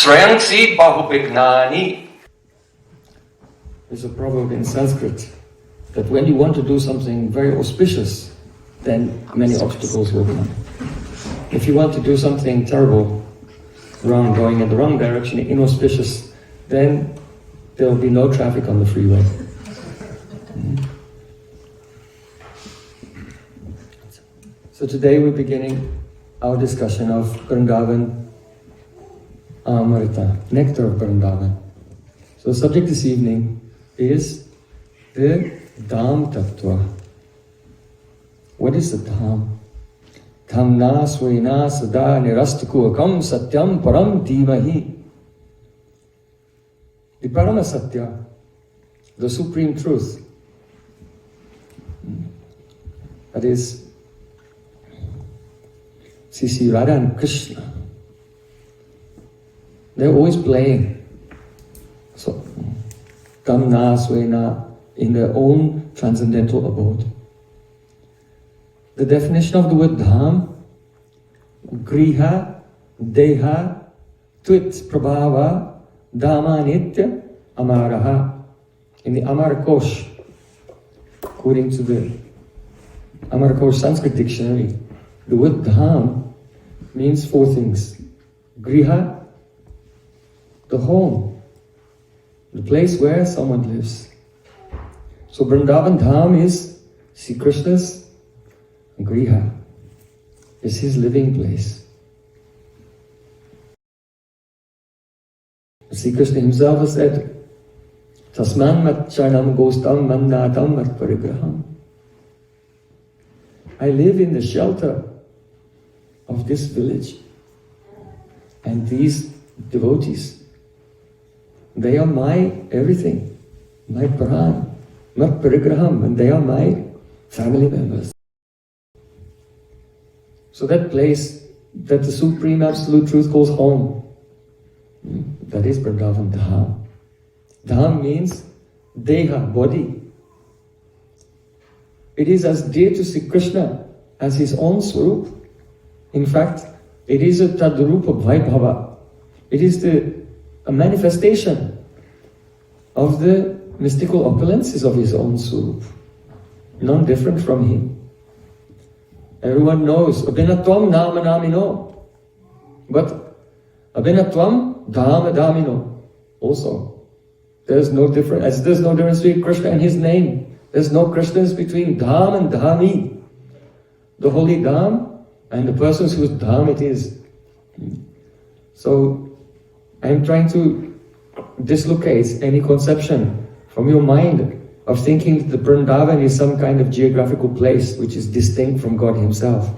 Srayangsi bahuvignani. There's a proverb in Sanskrit that when you want to do something very auspicious, then many obstacles will come. If you want to do something terrible, wrong, going in the wrong direction, inauspicious, then there will be no traffic on the freeway. So today we're beginning our discussion of Vrindavan Amrita, Nectar of Vrindavan. So the subject this evening is the Dham-tattva. What is the Dham? Dhamna swena sada nirastakukam satyam param dhimahi. The Parama Satya, the Supreme Truth. That is, see Radha and Krishna. They're always playing. So, Dhamna swena, in their own transcendental abode. The definition of the word Dham: Griha, Deha, Twit, Prabhava, Dhama, Nitya, Amaraha. In the Amar Kosh, according to the Amar Kosh Sanskrit dictionary, the word Dham means four things. Griha, the home, the place where someone lives. So Vrindavan Dham is Sri Krishna's Griha, is his living place. Sri Krishna himself has said, Tasman mat charnam gostam mannatam mat parigraham. I live in the shelter of this village, and these devotees, they are my everything, my pran, mat parigraham, and they are my family members. So that place that the Supreme Absolute Truth calls home, that is Vrindavan Dham. Dham means Deha, body. It is as dear to Sri Krishna as his own Swarup. In fact, it is a Tadrupa Vaibhava. It is a manifestation of the mystical opulences of his own Swarup, none different from him. Everyone knows, Abhinatvam Nama Namino. But Abhinatvam Dhama Dhamino also. There's no difference, as there's no difference between Krishna and his name. There's no difference between Dham and Dhami. The holy Dham and the persons whose Dham it is. So, I'm trying to dislocate any conception from your mind of thinking that the Vrindavan is some kind of geographical place which is distinct from God himself.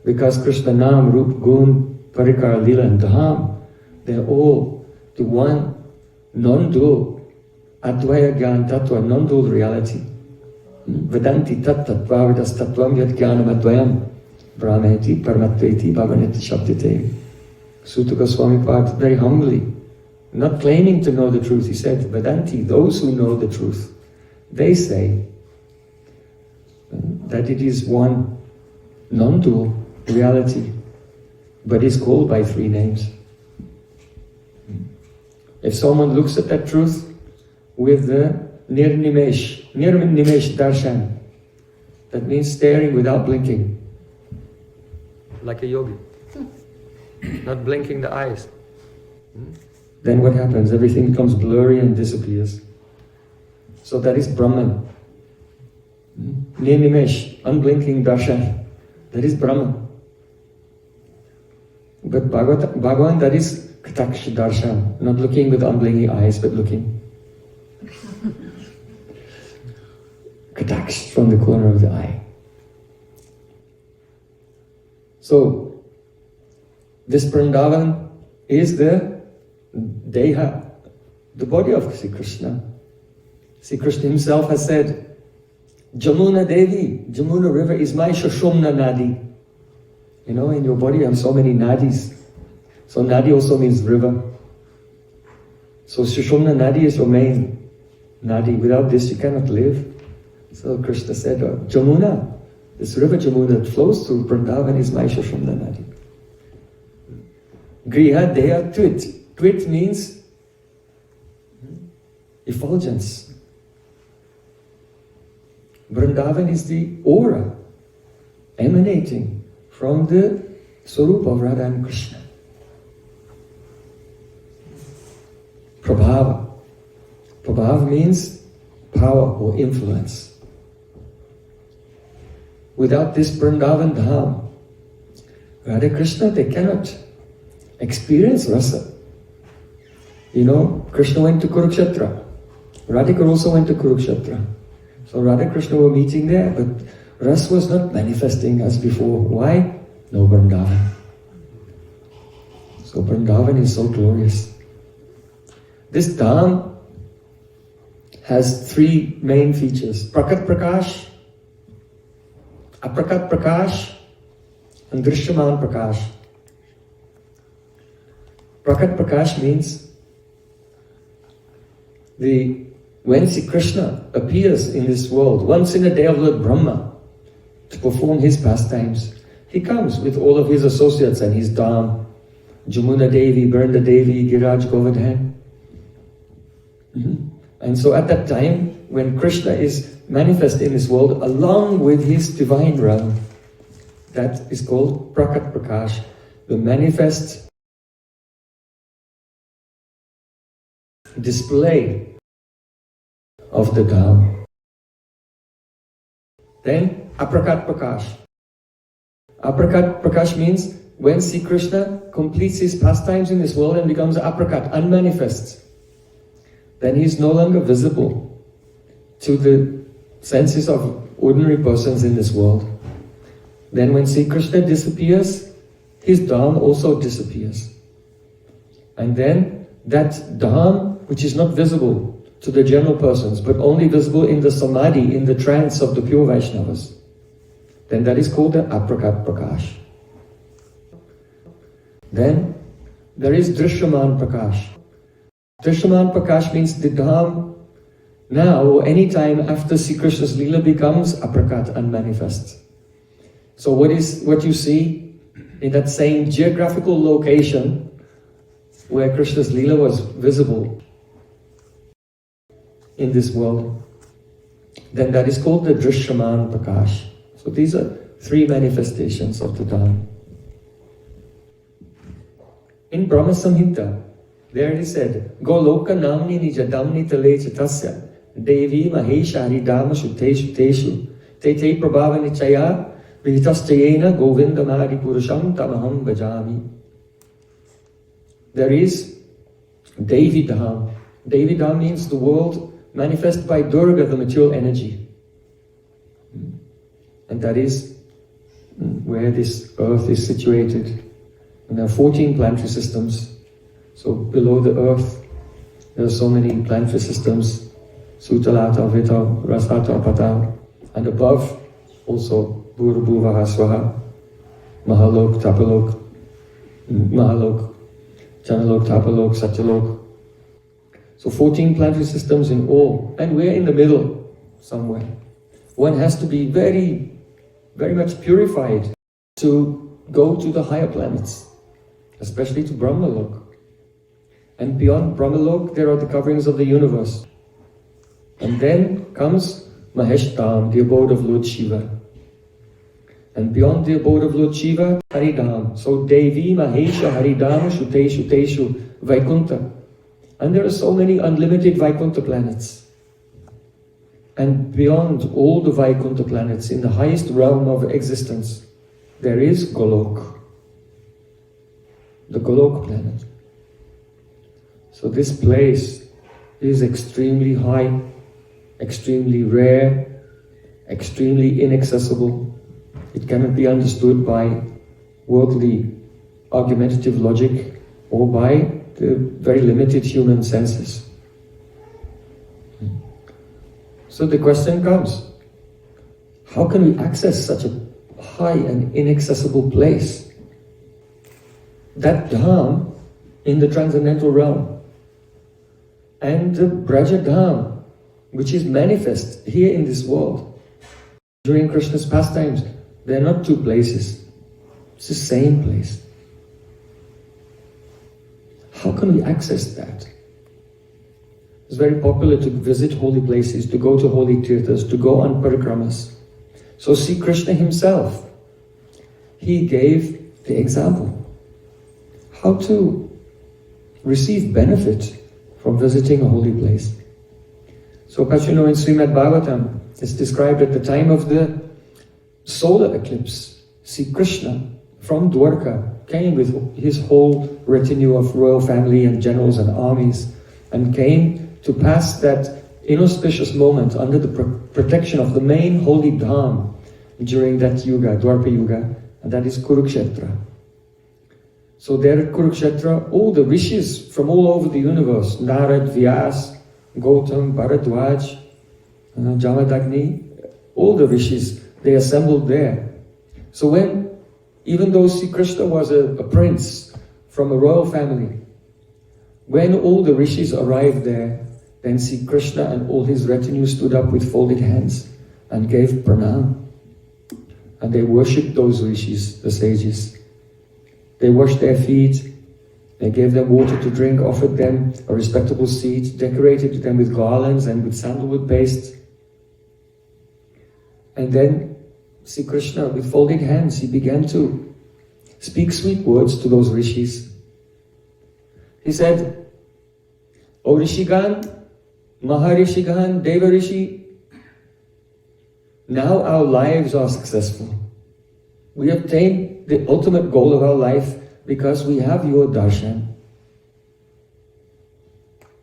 Because Krishna Nam, Rup, Gun, Parikar, Lila and Dham, they're all the one non-dual, Advaya Gyan Tattva, non-dual reality. Vedanti tat tattva vidas tattvam yad jnanam advayam brahmeti paramattveti bhavaneti shabdite. Sutta Goswami Pad very humbly, not claiming to know the truth, he said, Vedanti, those who know the truth, they say that it is one non-dual reality, but is called by three names. If someone looks at that truth with the nirnimesh darshan, that means staring without blinking, like a yogi, not blinking the eyes, then what happens? Everything becomes blurry and disappears. So that is Brahman. Nirnimesh, unblinking darshan, that is Brahman. But Bhagavan, that is Kataksh darshan, not looking with unblinking eyes, but looking. Kataksh from the corner of the eye. So, this Vrindavan is the Deha, the body of Sri Krishna. Sri Krishna himself has said, Jamuna Devi, Jamuna river is my Shashumna Nadi. You know, in your body you have so many nadis. So Nadi also means river. So Shashumna Nadi is your main Nadi. Without this you cannot live. So Krishna said, Jamuna, this river Jamuna that flows through Vrindavan is my Shashumna Nadi. Griha Deha Twit. Twit means effulgence. Vrindavan is the aura emanating from the Swarup of Radha and Krishna. Prabhava. Prabhava means power or influence. Without this Vrindavan Dham, Radha Krishna, they cannot experience rasa. You know, Krishna went to Kurukshetra. Radhika also went to Kurukshetra. So Radha Krishna were meeting there, but rasa was not manifesting as before. Why? No Vrindavan. So Vrindavan is so glorious. This Dham has three main features: Prakat Prakash, Aprakat Prakash, and Drishyaman Prakash. Prakat Prakash means when Sri Krishna appears in this world, once in a day of Lord Brahma, to perform his pastimes, he comes with all of his associates and his Dham, Jamuna Devi, Brinda Devi, Giraj Govardhan. And so at that time, when Krishna is manifest in this world, along with his divine realm, that is called Prakat Prakash, the manifest display of the Dham. Then Aprakat Prakash. Aprakat Prakash means when Sri Krishna completes his pastimes in this world and becomes Aprakat, unmanifest, then he is no longer visible to the senses of ordinary persons in this world. Then when Sri Krishna disappears, his Dham also disappears. And then that Dham, which is not visible to the general persons, but only visible in the samadhi, in the trance of the pure Vaishnavas, then that is called the Aprakat Prakash. Then there is Drishyaman Prakash. Drishyaman Prakash means the Dham now or any time after Sri Krishna's Leela becomes Aprakat, unmanifest. So what you see in that same geographical location where Krishna's Leela was visible in this world, then that is called the Drishyaman Prakash. So these are three manifestations of the Dham. In Brahma Samhita, there it is said, Goloka namni nijadamni tale chatasya Devi mahesha haridama shuteshu teshu Tete prabhava nichaya Vihitaschayena govindamari purusham tamaham bhajami. There is Devi Dham. Devi Dham means the world manifest by Durga, the material energy. And that is where this earth is situated. And there are 14 planetary systems. So below the earth, there are so many planetary systems, Sutalata, Vita, Rasata, Patal. And above, also, Bhurabhuvaha, Swaha, Mahalok, Tapalok, Mahalok, Janalok, Tapalok, Satyalok. So 14 planetary systems in all. And we're in the middle, somewhere. One has to be very, very much purified to go to the higher planets, especially to Brahmalok. And beyond Brahmalok, there are the coverings of the universe. And then comes Mahesh Dham, the abode of Lord Shiva. And beyond the abode of Lord Shiva, Haridham. So Devi, Mahesha, Haridham, Shuteshu, Teshu, Vaikuntha. And there are so many unlimited Vaikuntha planets. And beyond all the Vaikuntha planets, in the highest realm of existence, there is Golok, the Golok planet. So this place is extremely high, extremely rare, extremely inaccessible. It cannot be understood by worldly argumentative logic or by the very limited human senses. So the question comes, how can we access such a high and inaccessible place? That Dham in the transcendental realm and the Braja Dham, which is manifest here in this world during Krishna's pastimes, they're not two places. It's the same place. how can we access that? It's very popular to visit holy places, to go to holy tirthas, to go on parikramas. So see Krishna himself, he gave the example. How to receive benefit from visiting a holy place. So as you know, in Srimad Bhagavatam, it's described at the time of the solar eclipse, see Krishna from Dwarka came with his whole retinue of royal family and generals and armies, and came to pass that inauspicious moment under the protection of the main holy Dham during that Yuga, Dwarpa Yuga, and that is Kurukshetra. So there at Kurukshetra, all the rishis from all over the universe, Narad, Vyas, Gautam, Bharadwaj, Jamadagni, all the rishis, they assembled there. So when, even though Sri Krishna was a prince from a royal family, when all the rishis arrived there, then Sri Krishna and all his retinue stood up with folded hands and gave pranam. And they worshipped those rishis, the sages. They washed their feet, they gave them water to drink, offered them a respectable seat, decorated them with garlands and with sandalwood paste. And then Sri Krishna, with folded hands, he began to speak sweet words to those rishis. He said, O Rishigan, Maharishigan, Deva Rishi, now our lives are successful. We obtained the ultimate goal of our life because we have your darshan.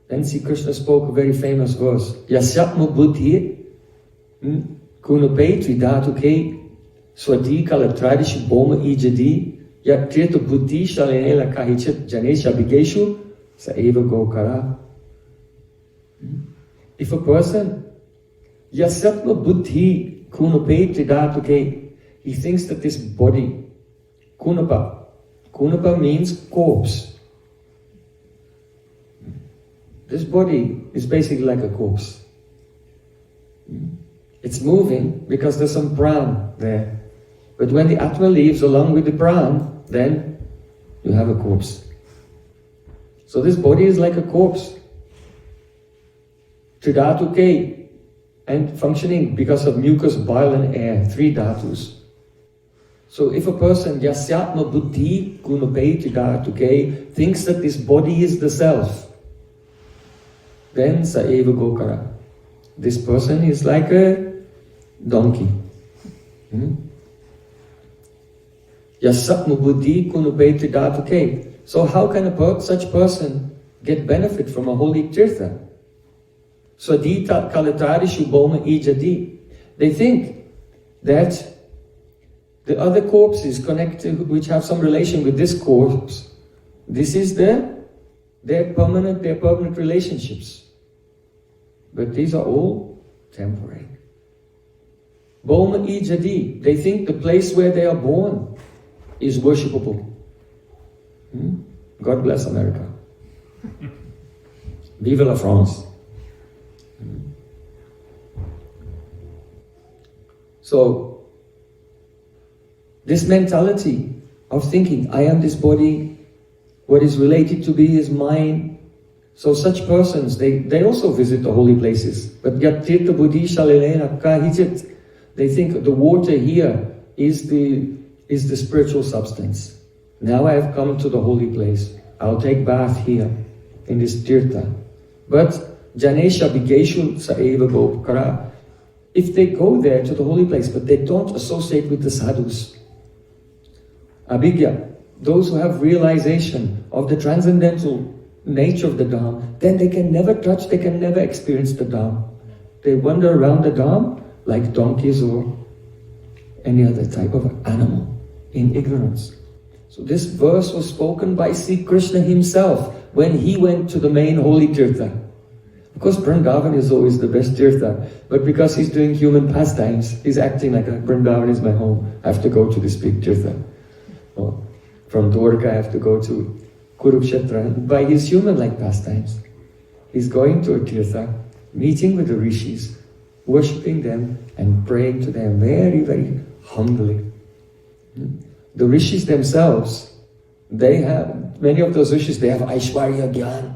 Then Sri Krishna spoke a very famous verse. Yasyatma buddhi kunupe tridatuke swati kalatradish boma ijadi yatrita buddhi shalenela kahichit janesha bigeshu saeva gokara. If a person yasyatma buddhi kunupe tridatuke, he thinks that this body, kunapa means corpse. This body is basically like a corpse. It's moving because there's some pran there. But when the Atma leaves along with the pran, then you have a corpse. So this body is like a corpse. Tridatuke, and functioning because of mucus, bile and air, 3 dhatus. So if a person, yasyatma buddhi gunape tridatuke, thinks that this body is the self, then saeva gokara. This person is like a donkey. Yasyatma buddhi gunape tridatuke. So how can such person get benefit from a holy tirtha? Swadita kalatarishu boma ijadi. They think that the other corpses connected, which have some relation with this corpse, this is their permanent relationships. But these are all temporary. Boma ijadi. They think the place where they are born is worshipable. God bless America. Vive la France. So, this mentality of thinking, I am this body, what is related to me is mine. So such persons, they also visit the holy places. But they think the water here is the spiritual substance. Now I have come to the holy place. I'll take bath here in this tirtha. But Janesha Bigeshu Saeva Gopkara, if they go there to the holy place, but they don't associate with the sadhus, Abhigya, those who have realization of the transcendental nature of the Dham, then they can never touch, they can never experience the Dham. They wander around the Dham like donkeys or any other type of animal in ignorance. So this verse was spoken by Sri Krishna himself when he went to the main holy tirtha. Of course, Vrindavana is always the best tirtha, but because he's doing human pastimes, he's acting like Vrindavana is my home. I have to go to this big tirtha. Or from Dwarka, I have to go to Kurukshetra. By his human-like pastimes, he's going to a tirtha, meeting with the rishis, worshipping them and praying to them very, very humbly. The rishis themselves, they have, many of those rishis, they have Aishwarya Gyan.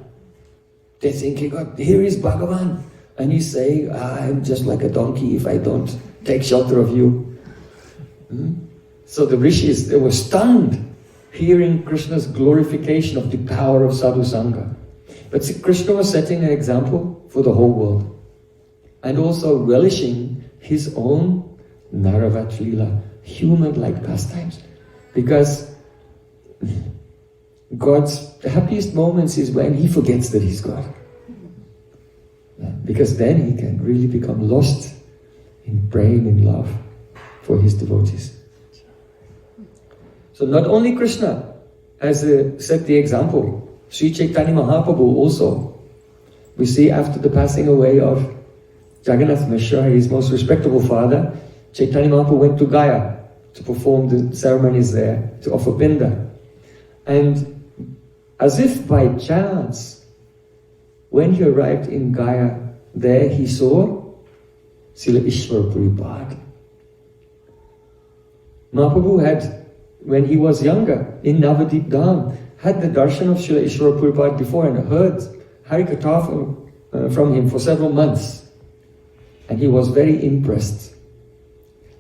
They're thinking, oh, here is Bhagavan. And he's saying, I'm just like a donkey if I don't take shelter of you. So the rishis, they were stunned hearing Krishna's glorification of the power of sadhu sangha. But see, Krishna was setting an example for the whole world. And also relishing his own Naravat Leela, human-like pastimes. Because God's happiest moments is when he forgets that he's God. Because then he can really become lost in praying in love for his devotees. So not only Krishna has set the example, Sri Chaitanya Mahaprabhu also. We see after the passing away of Jagannath Mishra, his most respectable father, Chaitanya Mahaprabhu went to Gaya to perform the ceremonies there, to offer pinda. And as if by chance, when he arrived in Gaya, there he saw Srila Ishwar Puripad. Mahaprabhu had, when he was younger, in Navadip Dham, had the darshan of Srila Ishwar Puripad before and heard Harikatha from him for several months. And he was very impressed.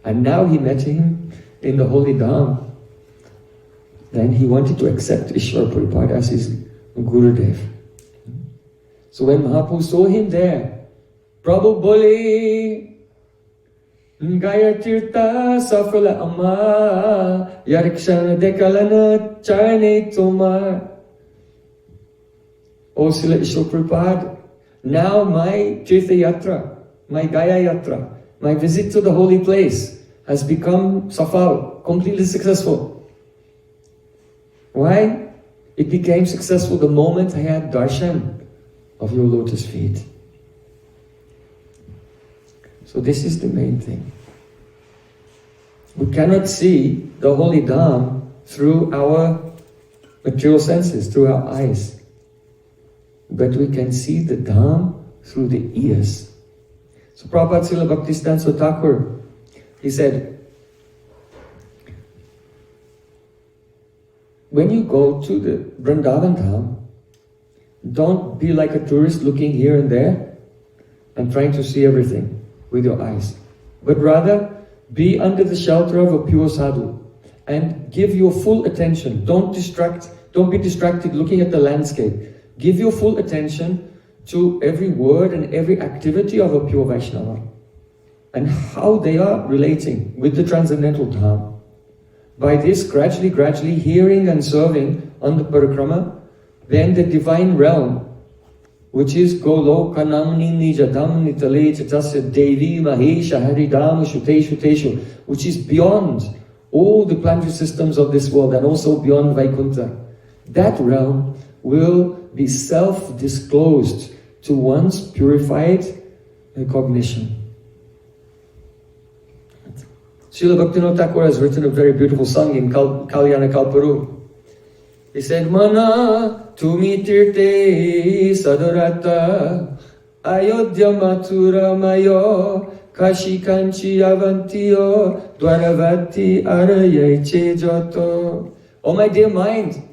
And now he met him in the holy Dham. Then he wanted to accept Ishwar Puripad as his Gurudev. So when Mahaprabhu saw him there, Prabhu bole, Gaya Tirtha Safala Amma, Yarikshana Dekalana Charne Tomar. O Srila Ishwar Puripad, now my Tirtha Yatra, my Gaya Yatra, my visit to the holy place has become safal, completely successful. Why? It became successful the moment I had darshan of your lotus feet. So this is the main thing. We cannot see the holy Dham through our material senses, through our eyes. But we can see the Dham through the ears. So Prabhupada Srila Bhaktisiddhanta Thakur, he said, when you go to the Vrindavana Dham, don't be like a tourist looking here and there and trying to see everything with your eyes. But rather, be under the shelter of a pure sadhu and give your full attention. Don't be distracted looking at the landscape. Give your full attention to every word and every activity of a pure Vaishnava and how they are relating with the transcendental Dham. By this, gradually hearing and serving on the parikrama, then the divine realm, which is Golokanamni Nijadam Nitale Chatasya Devi Mahesha Haridam Shuteshu, which is beyond all the planetary systems of this world and also beyond Vaikuntha. That realm will be self-disclosed to one's purified cognition. Srila Bhaktivinoda Thakur has written a very beautiful song in Kalyana Kalparu. He said, Mana tumi tirte sadharata ayodhya mathura mayo kashi kanchi avantiyo dwaravati arayaiche jato. Oh my dear mind,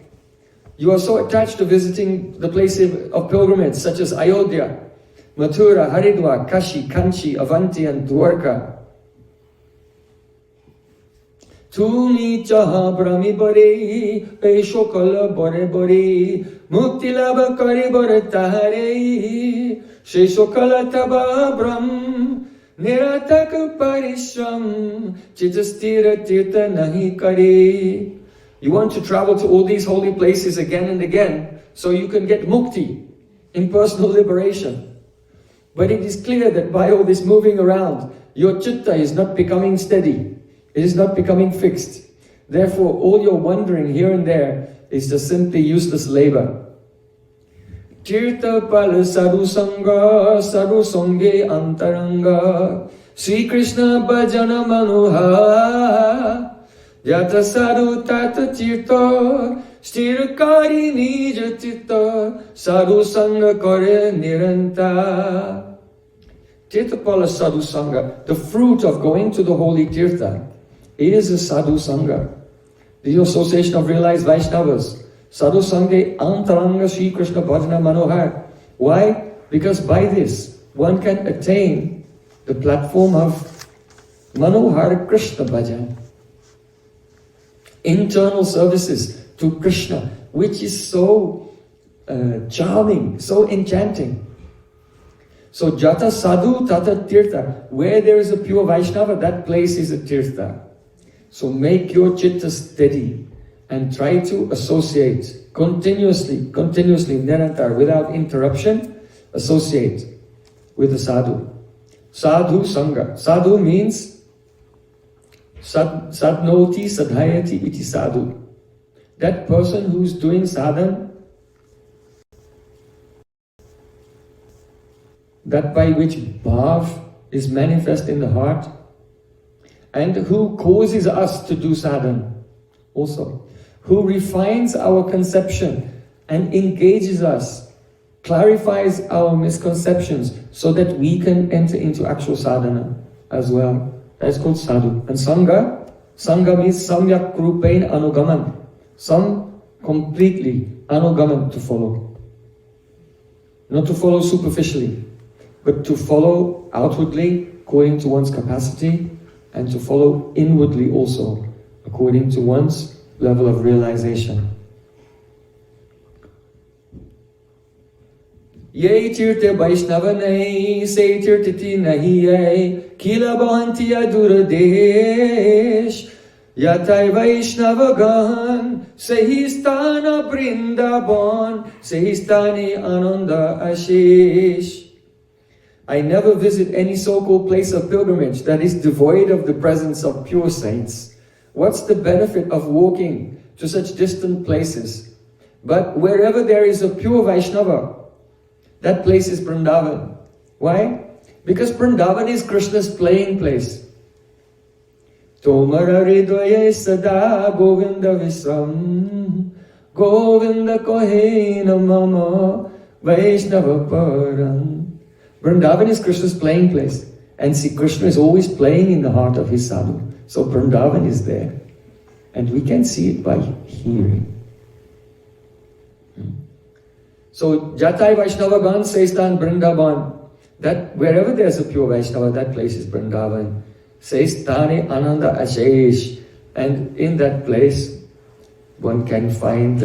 you are so attached to visiting the places of pilgrimage such as Ayodhya, Mathura, Haridwar, Kashi, Kanchi, Avanti and Dwarka. Tumi chaha brahmi bari, pesho kala bore bori, mukti labha kari bore tahare, shesho kala taba brahm, niratak parishram, chitastira tirtha nahi kari. You want to travel to all these holy places again and again, so you can get mukti, impersonal liberation. But it is clear that by all this moving around, your chitta is not becoming steady. It is not becoming fixed. Therefore, all your wandering here and there is just simply useless labor. Tirtha pala sadhu sangha, sadhu sange antaranga, Sri Krishna bhajana manoha, Yata sadhu tata tirtha, sthirkari nija tirtha, sadhu sangha kare niranta. Tirthapala sadhu sangha, the fruit of going to the holy tirtha, is a sadhu sangha. the association of realized Vaishnavas. Sadhu Sange Antaranga Sri Krishna Bhajana Manohar. Why? Because by this, one can attain the platform of Manohar Krishna Bhajan. Internal services to Krishna, which is so charming, so enchanting. So Jata Sadhu Tata Tirtha, where there is a pure Vaishnava, that place is a Tirtha. So make your chitta steady and try to associate continuously, Nectar, without interruption, associate with the sadhu. Sadhu Sangha. Sadhu means sadnoti sadhayati iti sadhu. That person who's doing sadhana, that by which bhav is manifest in the heart, and who causes us to do sadhana also, who refines our conception and engages us, clarifies our misconceptions so that we can enter into actual sadhana as well. That's called sadhu. And sangha, sangha means samyak rupain anugaman, some completely anugaman, to follow. Not to follow superficially, but to follow outwardly according to one's capacity, and to follow inwardly also according to one's level of realization. Ye tirte Vaishnavanai, se tirtiti nahiye, kila bhavantiya duradesh, yatai Vaishnavagan, sehistana Vrindavana, sehistani ananda ashish. I never visit any so-called place of pilgrimage that is devoid of the presence of pure saints. What's the benefit of walking to such distant places? But wherever there is a pure Vaishnava, that place is Vrindavan. Why? Because Vrindavan is Krishna's playing place. Tomara hridaya sada Govinda visam, Govinda kohena mama Vaishnava param. Vrindavan is Krishna's playing place. And see, Krishna is always playing in the heart of his sadhu. So Vrindavan is there. And we can see it by hearing. So Jatai Vaishnavagan Sestan Vrindavan. That wherever there's a pure Vaishnava, that place is Vrindavan. Sestane Ananda Ashesh. And in that place, one can find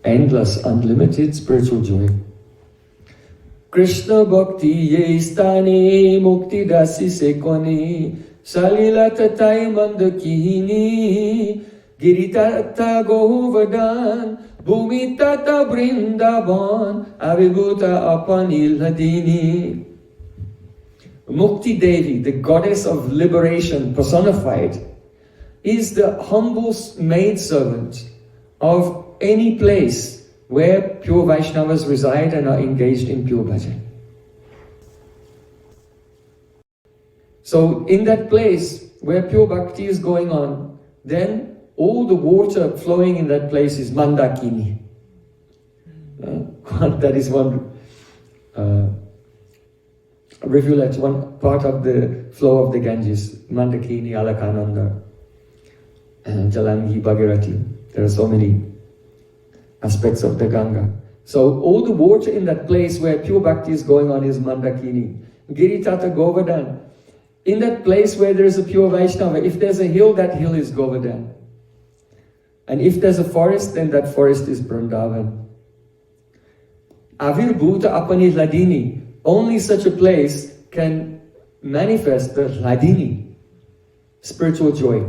endless, unlimited spiritual joy. Krishna Bhakti Ye Stane Mukti Dasi Sekone Salila Tatai Mandakini Giritata Govardhan Bhumitata Vrindavan Avibhuta Apanil Hadini. Mukti Devi, the goddess of liberation personified, is the humble maidservant of any place where pure Vaishnavas reside and are engaged in pure bhajan. So in that place where pure bhakti is going on, then all the water flowing in that place is Mandakini. That is one rivulet, one part of the flow of the Ganges. Mandakini, Alakananda, and Jalangi, Bhagirathi. There are so many aspects of the Ganga. So all the water in that place where pure bhakti is going on is Mandakini. Giritata Govardhan. In that place where there is a pure Vaishnava, if there's a hill, that hill is Govardhan. And if there's a forest, then that forest is Vrindavan. Avirbhuta Apani Hladini. Only such a place can manifest the Hladini, spiritual joy.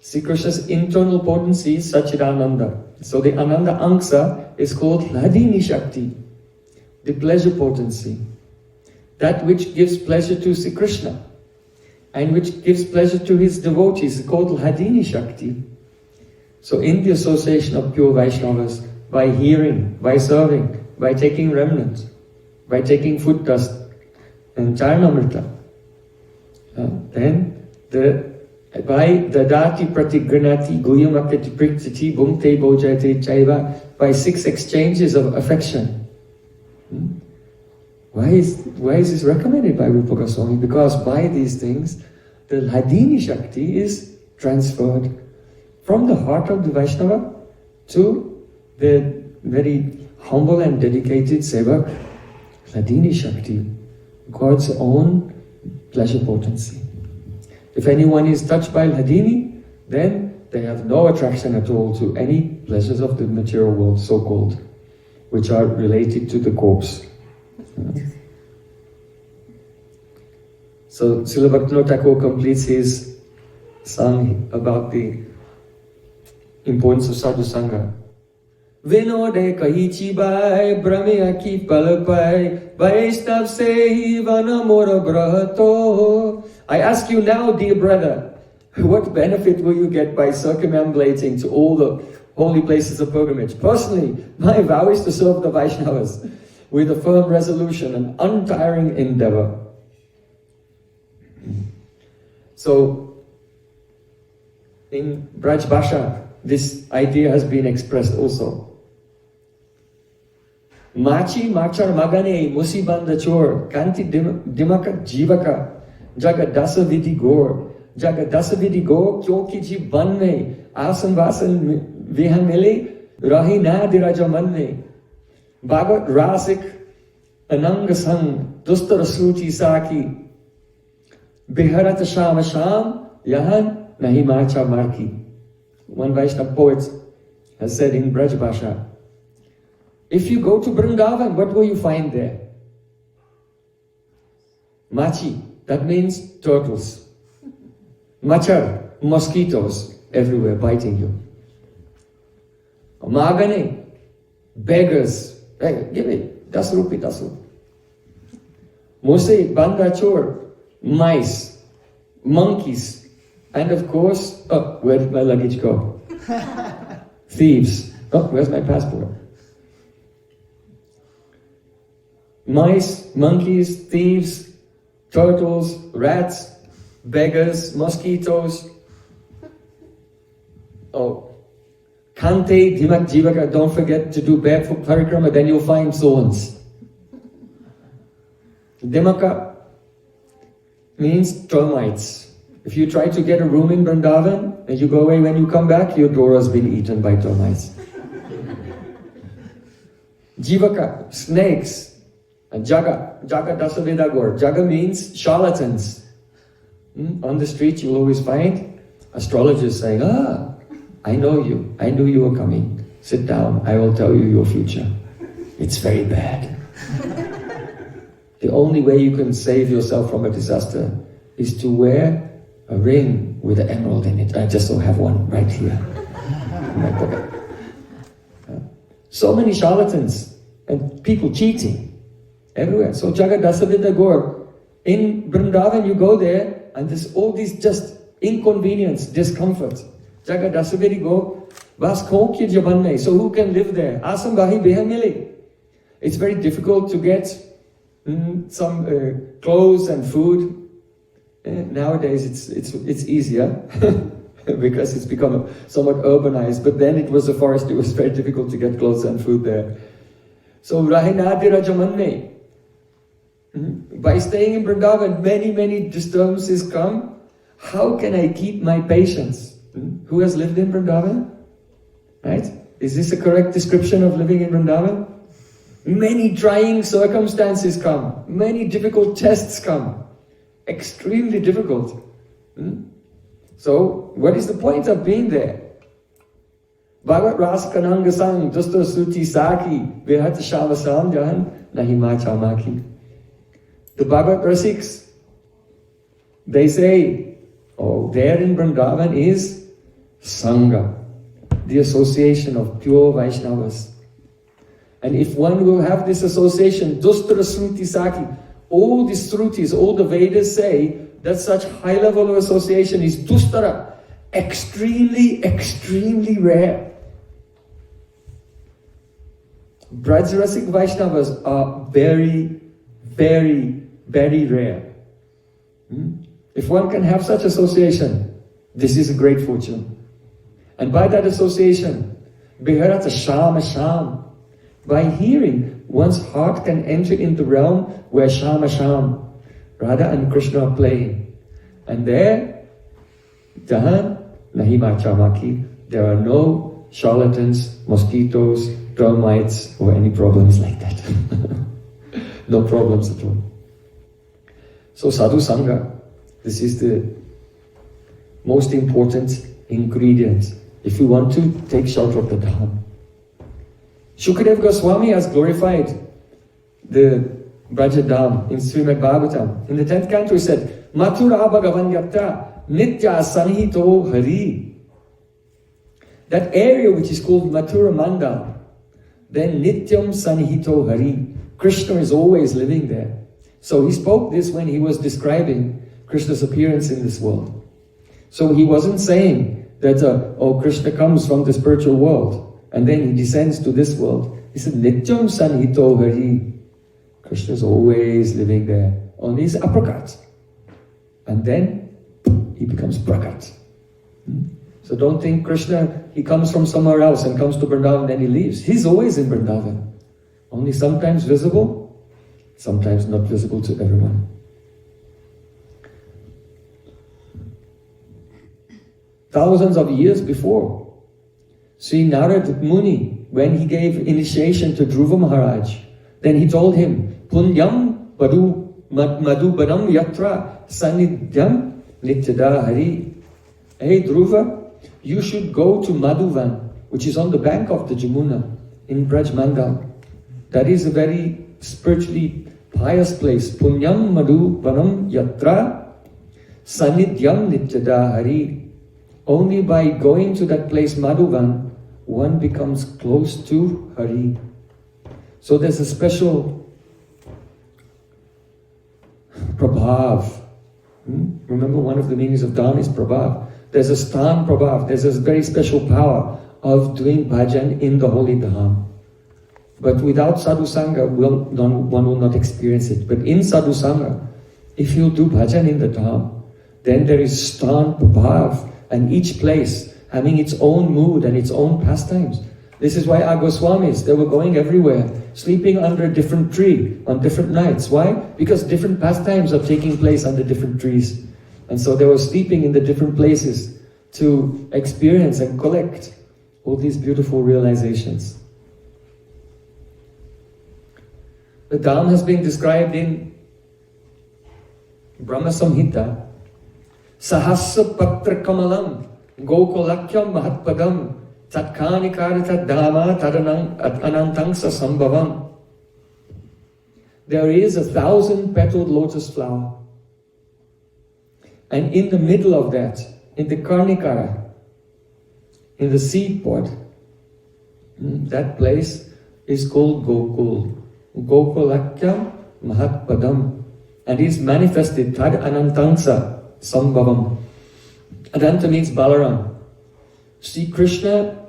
See, Krishna's internal potency is Satchidananda. So the Ananda Angsa is called Hladini Shakti, the pleasure potency. That which gives pleasure to Sri Krishna and which gives pleasure to his devotees is called Hladini Shakti. So in the association of pure Vaishnavas, by hearing, by serving, by taking remnants, by taking food dust and Charanamrita, then by dadati pratigranati guyamakati priktati bhumte bhojate chaiva, by 6 exchanges of affection. Why is this recommended by Rupa Goswami? Because by these things, the Hladini Shakti is transferred from the heart of the Vaishnava to the very humble and dedicated Sevak. Hladini Shakti, God's own pleasure potency. If anyone is touched by Hladini, then they have no attraction at all to any pleasures of the material world, so-called, which are related to the corpse. So Srila Bhaktivinoda Thakur completes his song about the importance of sadhu sangha. Vinode kahi chibai, brahmya ki palpai, Vaishnav sehi vana mora brahato. I ask you now, dear brother, what benefit will you get by circumambulating to all the holy places of pilgrimage? Personally, my vow is to serve the Vaishnavas with a firm resolution and untiring endeavor. So, in Braj Bhasha, this idea has been expressed also. Machi machar magane musibanda chor kanti dimaka jivaka jaga dasa vidhi gor jaga dasa vidhi gor kyonki ji ban mein asan vasan vihan mile rahi na diraja man mein bhagat rasik anang sang dustar suchi saki biharat sham sham yahan nahi macha marki. One Vaishnava poet has said in Braj Bhasha, if you go to Vrindavan, what will you find there? Machi, that means turtles. Machar, mosquitoes everywhere biting you. Magane, beggars. Hey, give it, 10 rupees, 10 rupees. Mose, bandachor, mice, monkeys, and of course, oh, where did my luggage go? Thieves. Oh, where's my passport? Mice, monkeys, thieves, turtles, rats, beggars, mosquitoes. Oh, Kante, Dhimak, Jivaka, don't forget to do barefoot parikrama, then you'll find thorns. Dhimaka means termites. If you try to get a room in Vrindavan and you go away, when you come back, your door has been eaten by termites. Jivaka, snakes. And Jaga Dasavedagor. Jaga means charlatans. On the street you'll always find astrologers saying, I know you. I knew you were coming. Sit down. I will tell you your future. It's very bad. The only way you can save yourself from a disaster is to wear a ring with an emerald in it. I just so have one right here in my pocket. So many charlatans and people cheating everywhere. So Jagat Dasavidya Gaur, in Vrindavan you go there and there's all these just inconvenience, discomfort. Jagat Dasavidya Gaur, Vas Konkya Jabanne, so who can live there? Asam Bahi Behamili. It's very difficult to get some clothes and food. Nowadays it's easier because it's become somewhat urbanized, but then it was a forest, it was very difficult to get clothes and food there. So Rahinadira Jamanne. By staying in Vrindavan, many disturbances come. How can I keep my patience? Who has lived in Vrindavan? Right? Is this a correct description of living in Vrindavan? Many trying circumstances come. Many difficult tests come. Extremely difficult. So, what is the point of being there? Bhagat Raskananga Sang, Dusta Suti Saki, Vihat Shavasam Jahan, Nahima Chamaki. The Bhagavad Rasiks, they say, there in Vrindavan is Sangha, the association of pure Vaishnavas. And if one will have this association, Dustra Sruti Saki, all the Srutis, all the Vedas say that such high level of association is Dustara, extremely rare. Brajrasik Vaishnavas are very rare. If one can have such association, this is a great fortune. And by that association, Biharata Shama Sham, by hearing, one's heart can enter in the realm where Shama Sham, Radha and Krishna are playing. And there, jahan nahi macha maki, there are no charlatans, mosquitoes, termites, or any problems like that. No problems at all. So sadhu sangha, this is the most important ingredient if you want to take shelter of the Dham. Shukadeva Goswami has glorified the Brajadam in Srimad Bhagavatam. In the 10th canto he said, Mathura Bhagavanyata Nitya Sanhito Hari. That area which is called Mathura Mandal, then Nityam Sanhito Hari. Krishna is always living there. So he spoke this when he was describing Krishna's appearance in this world. So he wasn't saying that, Krishna comes from the spiritual world and then he descends to this world. He said, Nityam Sanhito Hari. Krishna is always living there. Only he's aprakat. And then he becomes prakat. So don't think Krishna, he comes from somewhere else and comes to Vrindavan and he leaves. He's always in Vrindavan. Only sometimes visible, sometimes not visible to everyone. Thousands of years before, Sri Narad Muni, when he gave initiation to Dhruva Maharaj, then he told him, Punyam madhubanam yatra sanidhyam nityada hari. Hey Dhruva, you should go to Madhuvan, which is on the bank of the Jamuna in Braj Mandal. That is a very spiritually pious place. Punyam madhubanam yatra sanidhyam nityada hari. Only by going to that place Madhuvan, one becomes close to Hari. So there's a special prabhav. Remember, one of the meanings of Dham is prabhav. There's a stan prabhav. There's a very special power of doing bhajan in the holy Dham. But without sadhu sangha, one will not experience it. But in sadhu sangha, if you do bhajan in the Dham, then there is stan prabhav, and each place having its own mood and its own pastimes. This is why our Goswamis, they were going everywhere, sleeping under a different tree on different nights. Why? Because different pastimes are taking place under different trees. And so they were sleeping in the different places to experience and collect all these beautiful realizations. The Dham has been described in Brahma Samhita. Sahasra patra kamalam gokulakyam mahatpadam tatkani karita dhama tadanang anantang sambhavam. There is 1,000-petaled lotus flower, and in the middle of that, in the karnikara, in the seed pod, that place is called Gokul. Gokulakyam mahatpadam, and is manifested tad anantangsa sambhavam. Ananta means Balaram. Sri Krishna,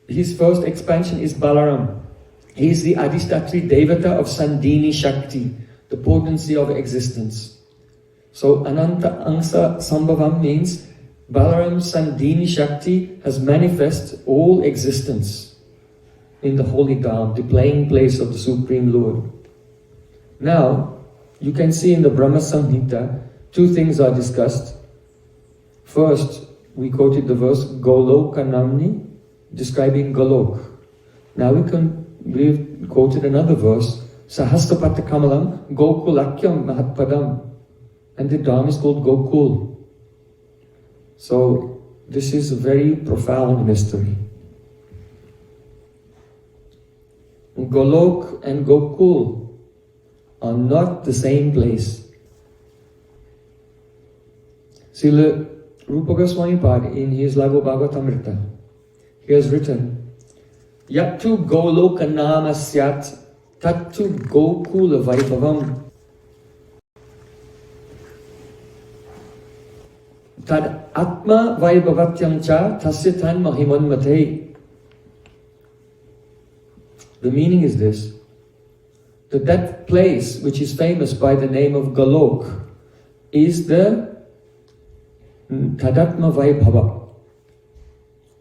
his first expansion is Balaram. He is the Adhishtatri Devata of Sandhini Shakti, the potency of existence. So Ananta Angsa Sambhavam means Balaram Sandhini Shakti has manifest all existence in the holy Dham, the playing place of the Supreme Lord. Now, you can see in the Brahma Samhita, two things are discussed. First, we quoted the verse Goloka Namni, describing Golok. Now we've quoted another verse, Sahasrapata Kamalam Gokulakyam Mahatpadam, and the Dham is called Gokul. So this is a very profound mystery. Golok and Gokul are not the same place. Srila Rupa Goswami Pad, in his Lago Bhagavatamrita, he has written, Yattu Goloka Nama Syat Tattu Gokula Vaibhavam Tad Atma Vaibhavatyam Cha Tasya Mahiman Mate. The meaning is this, that place which is famous by the name of Golok is the Tadatma Vaibhava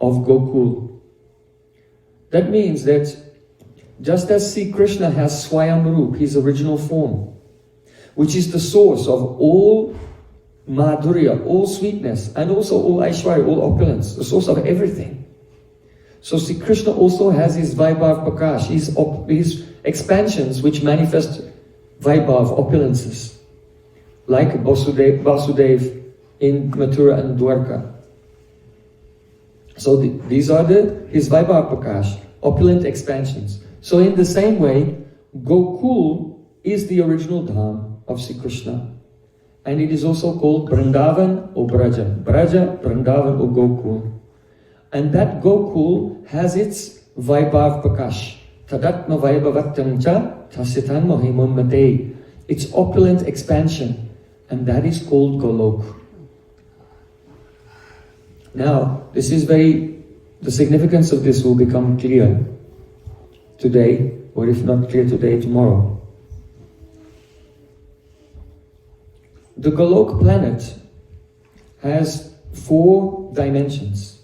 of Gokul. That means that just as Sri Krishna has Swayam Roop, his original form, which is the source of all madhurya, all sweetness, and also all aishwarya, all opulence, the source of everything. So Sri Krishna also has his Vaibhav Prakash, his expansions which manifest Vaibhav, opulences, like Vasudev in Mathura and Dwarka. So these are his Vaibhav Prakash, opulent expansions. So in the same way, Gokul is the original Dham of Sri Krishna. And it is also called Vrindavan or Braja. Braja, Vrindavan or Gokul. And that Gokul has its Vaibhav Prakash. Tadatma Vaibhavatam cha tasitan mohimun mate. Its opulent expansion. And that is called Golok. Now, the significance of this will become clear today, or if not clear today, tomorrow. The Golok planet has 4 dimensions.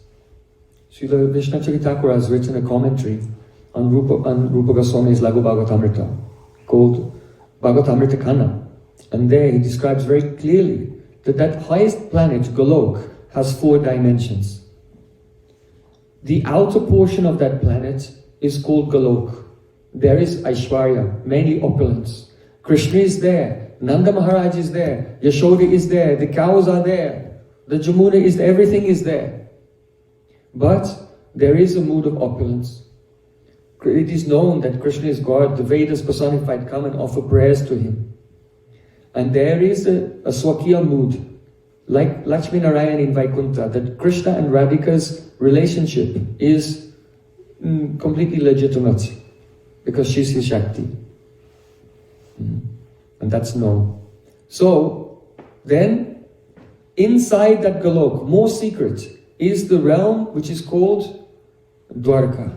Srila Vishnacharya Thakur has written a commentary on Rupa Goswami's Laghu Bhagavatamrita called Bhagavatamrita Kana. And there he describes very clearly that highest planet, Golok, has 4 dimensions. The outer portion of that planet is called Golok. There is Aishwarya, mainly opulence. Krishna is there. Nanda Maharaj is there, Yashoda is there, the cows are there, the Jamuna is there, everything is there. But there is a mood of opulence. It is known that Krishna is God, the Vedas personified come and offer prayers to him. And there is a Swakiya mood, like Lakshmi Narayan in Vaikuntha, that Krishna and Radhika's relationship is completely legitimate, because she's his Shakti. And that's known. So, then, inside that Golok, more secret, is the realm which is called Dwarka.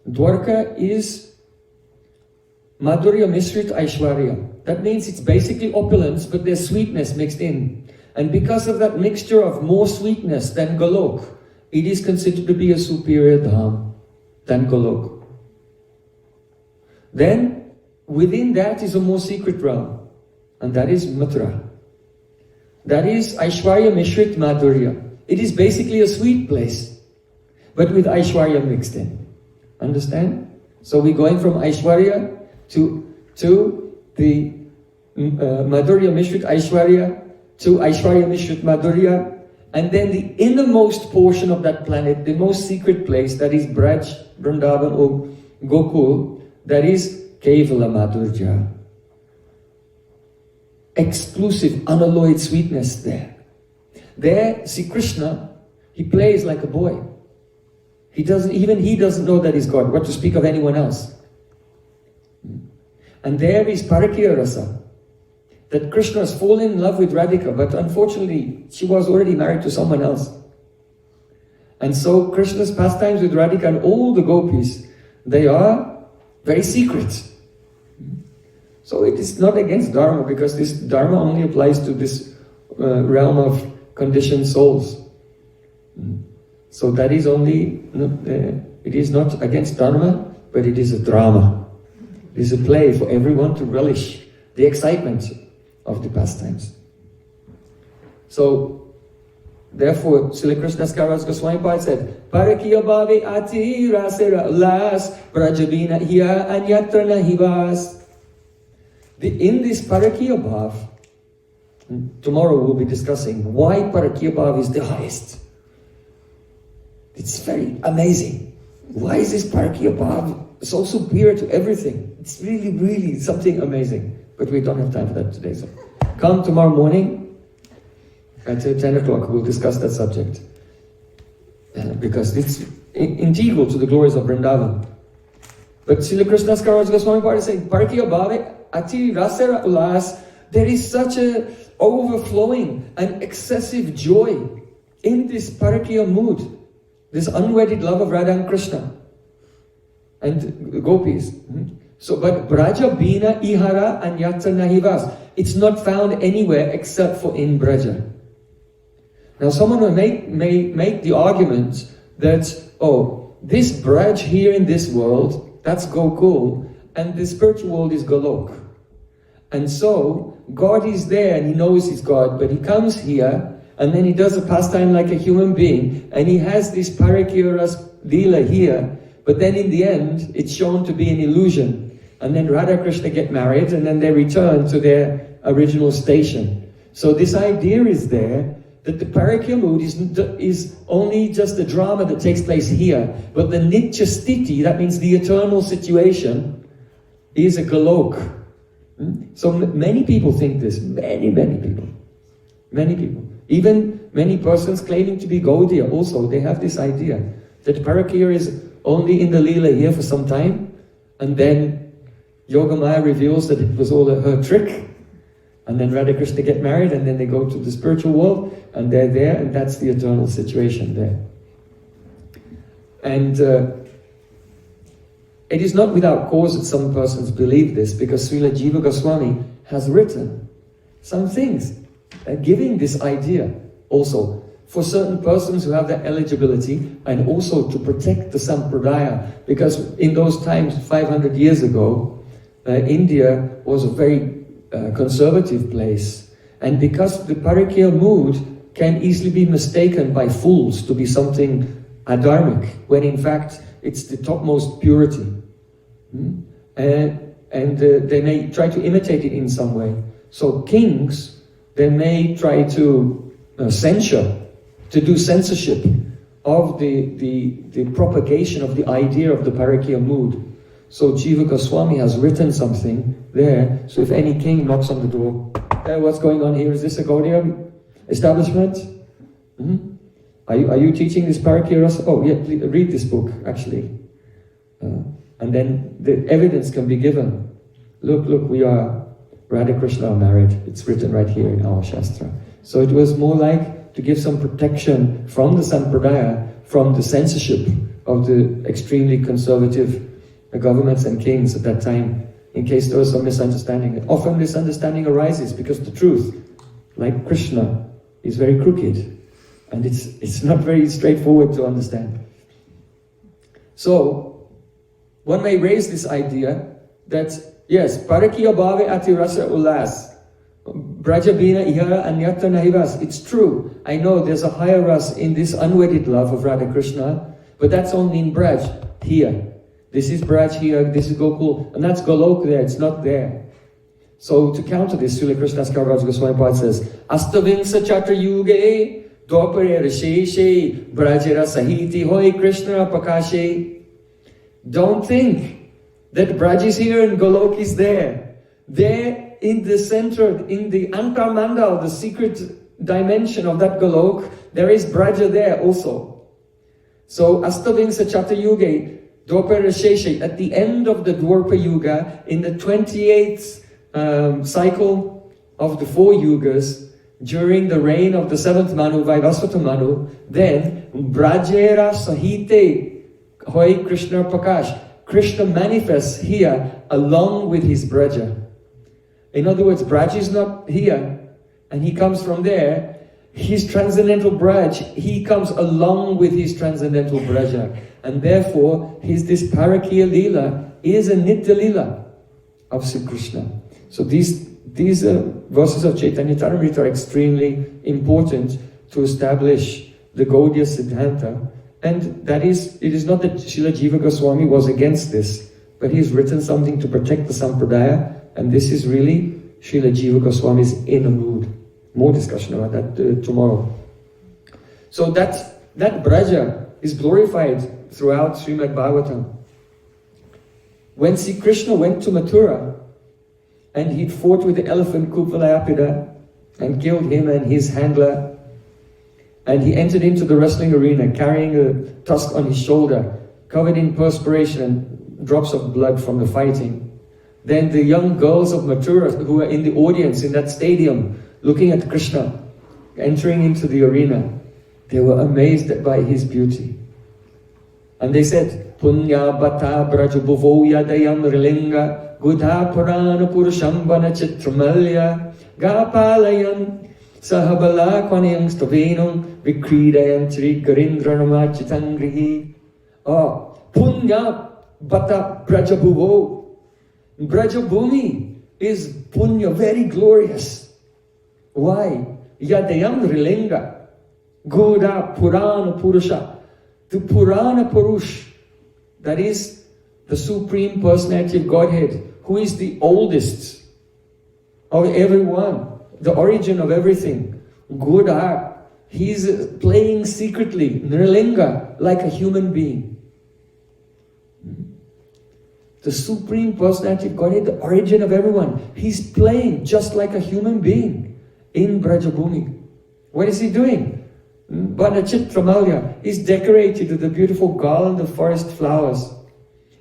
Dwarka is Madhurya Mishrit Aishwarya. That means it's basically opulence, but there's sweetness mixed in. And because of that mixture of more sweetness than Golok, it is considered to be a superior Dham than Golok. Then, within that is a more secret realm, and that is Mathura. That is Aishwarya Mishrit Madhurya. It is basically a sweet place, but with Aishwarya mixed in. Understand? So we're going from Aishwarya to the Madhurya Mishrit Aishwarya, to Aishwarya Mishrit Madhurya, and then the innermost portion of that planet, the most secret place, that is Braj, Vrindavan or Gokul, that is Kevala Madhurya. Exclusive, unalloyed sweetness there. There, see Krishna, he plays like a boy. He doesn't know that he's God, what to speak of anyone else. And there is Parakya Rasa, that Krishna has fallen in love with Radhika, but unfortunately, she was already married to someone else. And so Krishna's pastimes with Radhika and all the gopis, they are very secret. So it is not against Dharma, because this Dharma only applies to this realm of conditioned souls. So that is only, it is not against Dharma, but it is a drama. It is a play for everyone to relish the excitement of the pastimes. So, therefore, Srila Krishnadas Kaviraj Goswami Pad said, Parakya bhave ati rasera las prajabina hiya anyatra nahivas. In this Parakya Bhav, tomorrow we'll be discussing why Parakya Bhav is the highest. It's very amazing. Why is this Parakya Bhav so superior to everything? It's really, really something amazing. But we don't have time for that today. So come tomorrow morning at 10 o'clock, we'll discuss that subject. Because it's integral to the glories of Vrindavan. But Srila Krishnadas Kaviraj Goswami Pad is saying, Parakya Bhave Ati Rasera Ulas, there is such a overflowing and excessive joy in this Parakya mood, this unwedded love of Radha and Krishna and gopis. So, but Braja Bina Ihara and Yatra Nahivas, it's not found anywhere except for in Braja. Now someone may make the argument that, oh, this Braj here in this world, that's Gokul, and the spiritual world is Golok. And so, God is there and he knows he's God, but he comes here and then he does a pastime like a human being, and he has this Parakya Ras Leela here, but then in the end, it's shown to be an illusion. And then Radha Krishna get married, and then they return to their original station. So this idea is there, that the Parakya mood is only just a drama that takes place here, but the Nitya Sthiti, that means the eternal situation, is a Golok. So many people think this, many people. Even many persons claiming to be Gaudiya also, they have this idea that Parakya is only in the Leela here for some time, and then Yogamaya reveals that it was all her trick, and then Radha Krishna get married, and then they go to the spiritual world, and they're there, and that's the eternal situation there. And it is not without cause that some persons believe this, because Srila Jiva Goswami has written some things giving this idea also for certain persons who have the eligibility, and also to protect the Sampradaya, because in those times, 500 years ago, India was a very conservative place, and because the Parakya mood can easily be mistaken by fools to be something adharmic, when in fact it's the topmost purity. And they may try to imitate it in some way. So kings, they may try to to do censorship of the propagation of the idea of the Parakya mood. So Jiva Goswami has written something there, so if any king knocks on the door, what's going on here? Is this a Gaudiya establishment? Are you teaching this Parakya Rasa? Oh yeah, please read this book actually. And then the evidence can be given. Look, we are, Radha Krishna are married. It's written right here in our Shastra. So it was more like to give some protection from the Sampradaya, from the censorship of the extremely conservative governments and kings at that time, in case there was some misunderstanding. Often misunderstanding arises because the truth, like Krishna, is very crooked, and it's not very straightforward to understand. So one may raise this idea that yes, Parakya bhave ati rasa ulas, Brajabina ihara anyata nahivas. It's true. I know there's a higher ras in this unwedded love of Radha Krishna, but that's only in Braj here. This is Braj here, this is Gokul, and that's Golok there, it's not there. So to counter this, Srila Krishnadas Kaviraj Goswami Pad says, Astavinsa chatra yuge, dopare rasheshe, brajera sahiti hoy Krishna pakashe. Don't think that Braj is here and Golok is there. There in the center, in the Antarmandal, the secret dimension of that Golok, there is Braja there also. So Astavinsa chatra yuge, at the end of the Dwarpa Yuga, in the 28th cycle of the 4 Yugas, during the reign of the 7th Manu, Vaivasvata Manu, then Brajera Sahite Hoy Krishna Prakash. Krishna manifests here along with his Braja. In other words, Braj is not here, and he comes from there. His transcendental Braj, he comes along with his transcendental Braja. And therefore, this Parakya Leela is a Nitya Leela of Sri Krishna. So these verses of Chaitanya Charitamrita are extremely important to establish the Gaudiya Siddhanta. And it is not that Srila Jiva Goswami was against this, but he's written something to protect the Sampradaya, and this is really Srila Jiva Goswami's inner mood. More discussion about that tomorrow. So that Braja is glorified throughout Srimad Bhagavatam. When Sri Krishna went to Mathura and he'd fought with the elephant Kuvalayapida and killed him and his handler, and he entered into the wrestling arena carrying a tusk on his shoulder, covered in perspiration and drops of blood from the fighting. Then the young girls of Mathura who were in the audience in that stadium looking at Krishna entering into the arena, they were amazed by his beauty. And they said, Punya bata brajabhuvo yadayam rilinga gudha purana purushambana chitramalya gapalayan sahabala kwanayang stavenam vikridayan tri garindranamachitangrihi. Oh, Punya bata brajabhuvo. Brajabhumi, is punya, very glorious. Why? Yadayam Rilinga, Goda Purana Purusha. The Purana Purush, that is the Supreme Personality of Godhead, who is the oldest of everyone, the origin of everything. Goda, he's playing secretly, Nirlinga, like a human being. The Supreme Personality of Godhead, the origin of everyone. He's playing just like a human being in Brajabhumi. What is he doing? Vanachitra is decorated with a beautiful garland of forest flowers.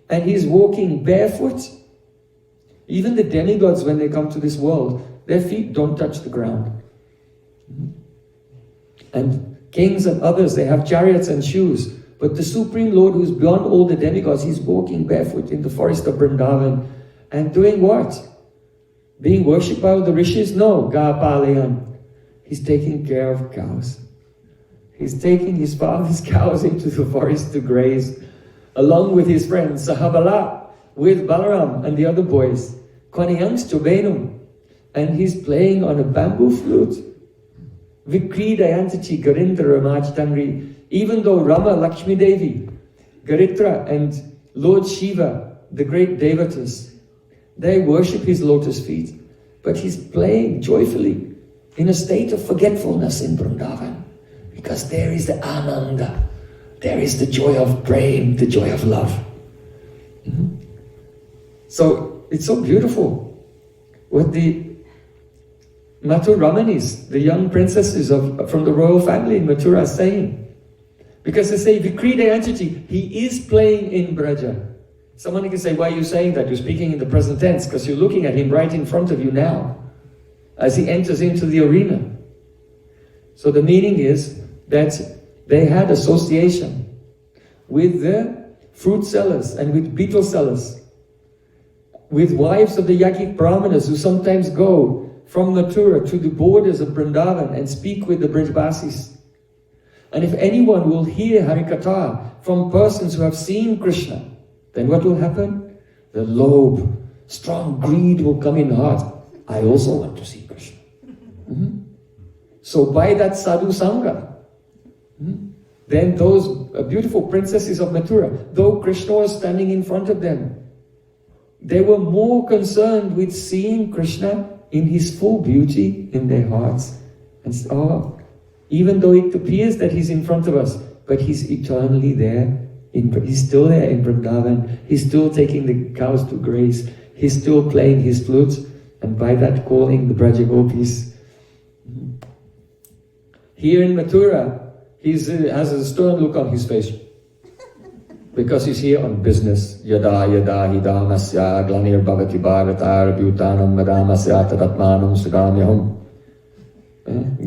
And he's walking barefoot. Even the demigods, when they come to this world, their feet don't touch the ground. And kings and others, they have chariots and shoes. But the Supreme Lord, who is beyond all the demigods, he's walking barefoot in the forest of Vrindavan. And doing what? Being worshipped by all the rishis? No, Gapalayan. He's taking care of cows. He's taking his father's cows into the forest to graze, along with his friends, Sahabala, with Balaram and the other boys. Kwaniyans Chobenum. And he's playing on a bamboo flute. Vikridayantachi Garindra Ramaj Tangri. Even though Rama, Lakshmi Devi, Garitra and Lord Shiva, the great devatas, they worship his lotus feet. But he's playing joyfully in a state of forgetfulness in Vrindavan. Because there is the Ananda. There is the joy of Prem, the joy of love. So it's so beautiful what the Mathuramanis, the young princesses from the royal family in Mathura, are saying. Because they say, Vikridayantachi, he is playing in Braja. Someone can say, why are you saying that? You're speaking in the present tense, because you're looking at him right in front of you now, as he enters into the arena. So the meaning is that they had association with the fruit sellers and with beetle sellers, with wives of the Yajnik Brahmanas who sometimes go from Mathura to the borders of Vrindavan and speak with the Brajbasis. And if anyone will hear Harikatha from persons who have seen Krishna, then what will happen? The lobe, strong greed will come in heart. I also want to see Krishna. So by that sadhu sangha, then those beautiful princesses of Mathura, though Krishna was standing in front of them, they were more concerned with seeing Krishna in his full beauty in their hearts. And even though it appears that he's in front of us, but he's eternally there. He's still there in Vrindavan. He's still taking the cows to graze. He's still playing his flute, and by that calling the Braja Gopis. Here in Mathura, he has a stern look on his face. Because he's here on business. Yada yada hidamasya glanir bhavati bhagatar bhutanam madamasya tadatmanam sugamyahum.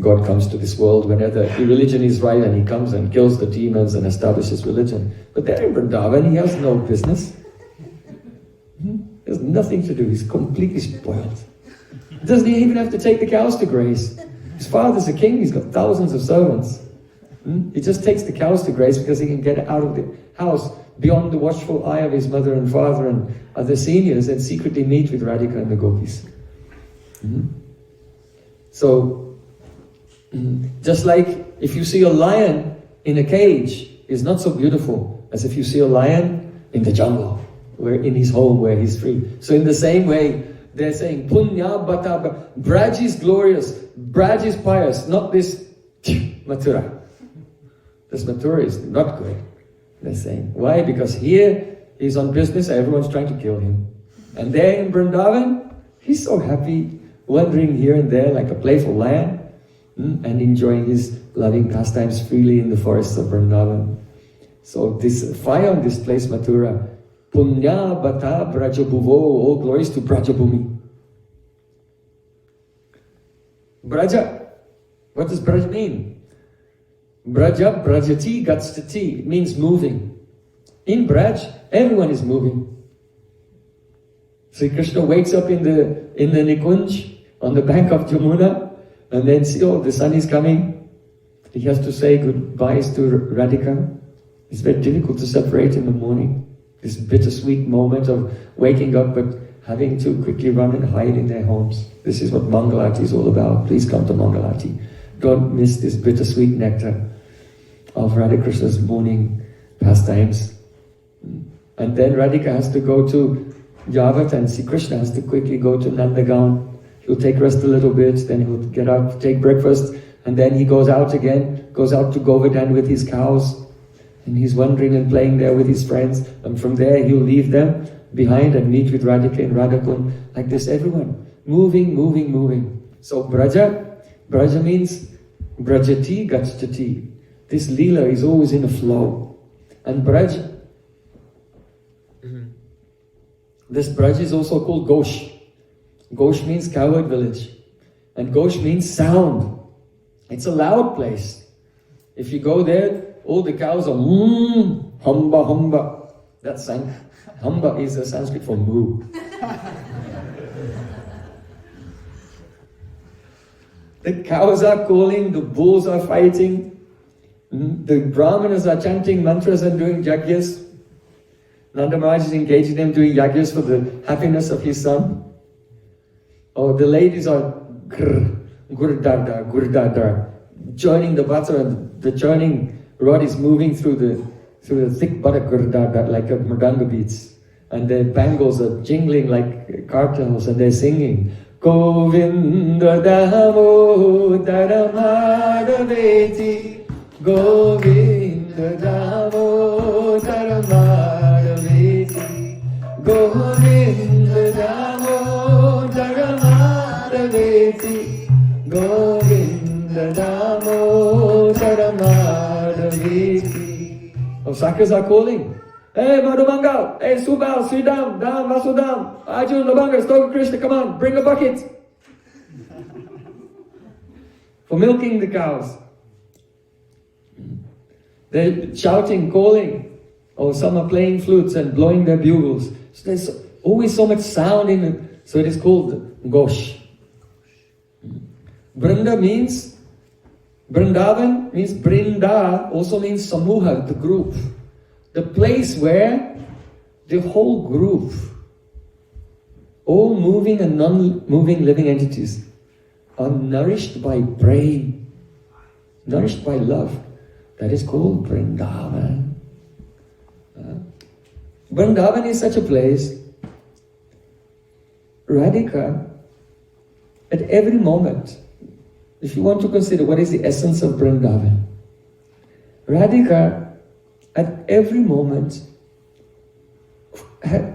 God comes to this world whenever religion is right, and he comes and kills the demons and establishes religion. But there in Vrindavan, he has no business. He has nothing to do. He's completely spoiled. He doesn't even have to take the cows to graze. His father's a king, he's got thousands of servants. He just takes the cows to graze because he can get out of the house beyond the watchful eye of his mother and father and other seniors and secretly meet with Radhika and the gopis. So, just like if you see a lion in a cage is not so beautiful as if you see a lion in the jungle, where in his home where he's free. So in the same way, they're saying, Punya Bata, Braj is glorious, Braj is pious, not this Mathura. This Mathura is not good, they're saying. Why? Because here he's on business, everyone's trying to kill him. And there in Vrindavan, he's so happy, wandering here and there like a playful lion, and enjoying his loving pastimes freely in the forests of Vrindavan. So this fire on this place, Mathura, Punya Bata Brajabhuvo, all glories to Brajabhumi. Braja, what does Braj mean? Braja, Brajati, Gatstati, it means moving. In Braj, everyone is moving. Sri Krishna wakes up in the Nikunj, on the bank of Jamuna, and then see, the sun is coming. He has to say goodbyes to Radhika. It's very difficult to separate in the morning. This bittersweet moment of waking up, but having to quickly run and hide in their homes. This is what Mangalati is all about. Please come to Mangalati. Don't miss this bittersweet nectar of Radha Krishna's morning pastimes. And then Radhika has to go to Yavat, and Sri Krishna has to quickly go to Nandagaon. He'll take rest a little bit, then he'll get up, take breakfast, and then he goes out again, goes out to Govardhan with his cows, and he's wandering and playing there with his friends, and from there he'll leave them behind and meet with Radhika and Radhakund, like this, everyone, moving, moving, moving. So Braja means Brajati Gachati. This Leela is always in a flow. And Braj, this Braj is also called Ghosh. Ghosh means cowherd village. And Ghosh means sound. It's a loud place. If you go there, all the cows are humba, humba. That's humba is a Sanskrit for moo. The cows are calling, the bulls are fighting, the brahmanas are chanting mantras and doing yagyas. Nanda Maharaj is engaging them doing yagyas for the happiness of his son. Or the ladies are gurdada, gurdada, churning the butter, and the churning rod is moving through the thick butter gurdada like a mridanga beats. And the bangles are jingling like cartels, and they're singing Govinda Damodara Madhaveti, Govinda Damodara Madhaveti, Govinda Damodara Madhaveti, Govinda Damodara Madhaveti. Oh, Sakas are calling. Hey, Madhumangal! Hey, Subal, Sridham, Dham, Vasudham, Arjun, Labanga, Stoka Krishna, come on, bring a bucket! For milking the cows. They're shouting, calling. Or some are playing flutes and blowing their bugles. So there's always so much sound in it. So it is called Ghosh. Vrindavan means Brinda, also means Samuha, the group. The place where the whole group, all moving and non-moving living entities, are nourished by prem, nourished by love. That is called Vrindavana. Vrindavan is such a place. Radhika, at every moment, if you want to consider what is the essence of Vrindavan, Radhika at every moment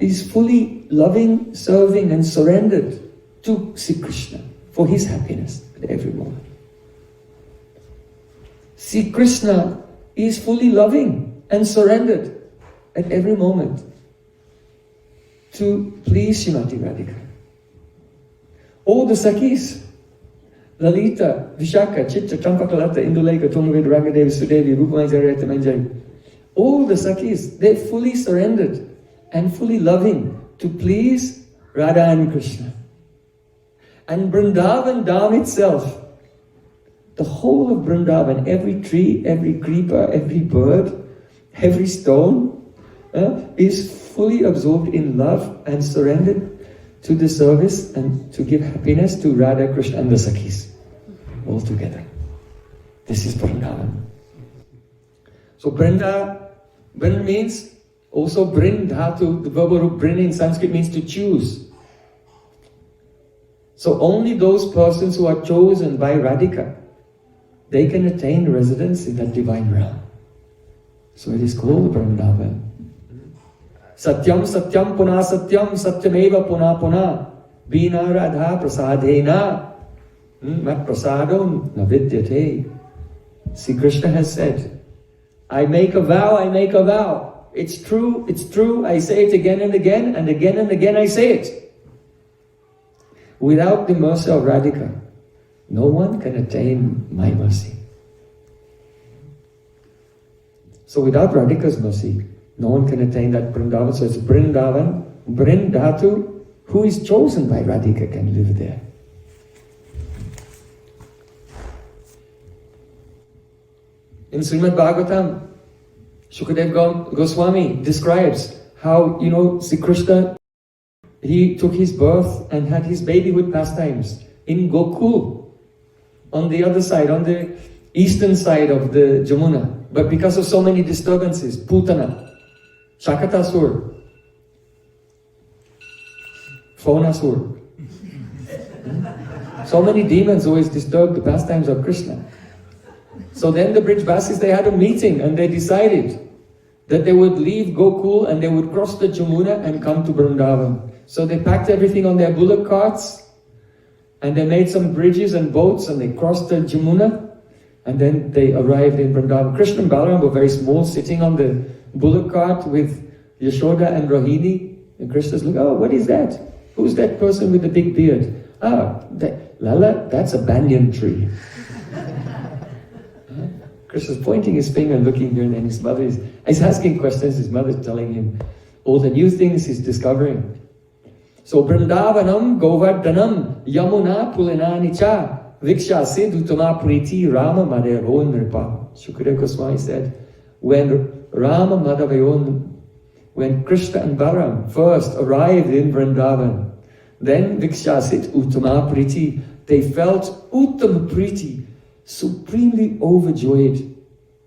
is fully loving, serving and surrendered to Sri Krishna for his happiness at every moment. Sri Krishna is fully loving and surrendered at every moment to please Srimati Radhika. All the Sakhis, Lalita, Vishaka, Chitra, Champakalata, Induleka, Tungaved, Ragadevi, Sudevi, Rupamai, Jareta, Manjari, all the Sakhis, they're fully surrendered and fully loving to please Radha and Krishna. And Vrindavan Dham itself, the whole of Vrindavan, every tree, every creeper, every bird, every stone, is fully absorbed in love and surrendered to the service and to give happiness to Radha, Krishna and the Sakhis, all together. This is Vrindavan. So Brinda means also Brin Dhatu, the verbal root Brin in Sanskrit means to choose. So only those persons who are chosen by Radhika, they can attain residence in that divine realm. So it is called Vrindavan. Satyam Satyam Puna Satyam Satyameva Puna Puna Bina Radha Prasadena Mat Prasadam Navidyate. Sri Krishna has said, I make a vow, I make a vow. It's true, I say it again and again, and again I say it. Without the mercy of Radhika, no one can attain my mercy. So without Radhika's mercy, no one can attain that Vrindavan. So it's Vrindavan, Vrindatu, who is chosen by Radhika can live there. In Srimad Bhagavatam, Shukadev Goswami describes how, Sri Krishna he took his birth and had his babyhood pastimes in Gokul, on the other side, on the eastern side of the Jamuna. But because of so many disturbances, Putana, Shakatasur, Phonasur, so many demons always disturb the pastimes of Krishna. So then the Brijbasis, they had a meeting and they decided that they would leave Gokul and they would cross the Jamuna and come to Vrindavan. So they packed everything on their bullock carts and they made some bridges and boats and they crossed the Jamuna and then they arrived in Vrindavan. Krishna and Balaram were very small, sitting on the bullock cart with Yashoda and Rohini. And Krishna's like, oh, what is that? Who's that person with the big beard? Ah, Lala, that's a banyan tree. Krishna's pointing his finger and looking here, and then his mother is asking questions. His mother's telling him all the new things he's discovering. So, Vrindavanam Govardhanam Yamuna Pulinani Cha Viksha Siddhutama Priti Rama Madhavayon Nripa. Shukadeva Goswami said, when Rama Madhavayon, when Krishna and Balaram first arrived in Vrindavan, then Vikshasit Uttama Priti, they felt Uttama Priti, supremely overjoyed,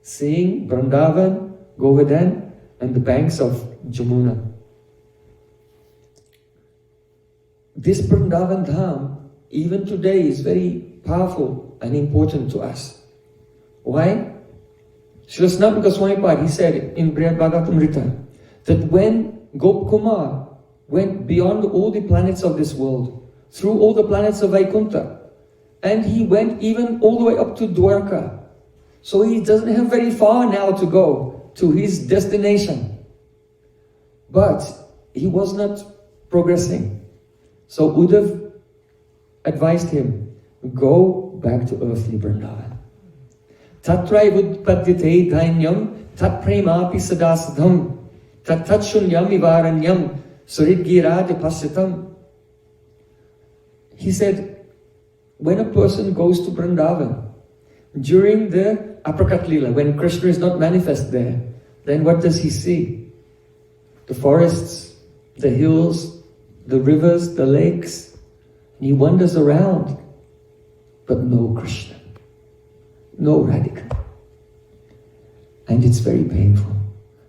seeing Vrindavan, Govardhan, and the banks of Jamuna. This Vrindavan Dham, even today, is very powerful and important to us. Why? Srila Sanatana Goswami Pad, he said in Brihad Bhagavatamrita, that when Gopkumar went beyond all the planets of this world, through all the planets of Vaikuntha, and he went even all the way up to Dwarka. So he doesn't have very far now to go to his destination. But he was not progressing. So Uddhav advised him, go back to earthly Vrindavan. Tatrai vudpadyate dhainyam tat premapi sadasadham tat tatshunyam ivaranyam suridgirad pasyatam. He said, when a person goes to Vrindavan, during the Aprakat Leela, when Krishna is not manifest there, then what does he see? The forests, the hills, the rivers, the lakes. And he wanders around, but no Krishna, no Radhika. And it's very painful.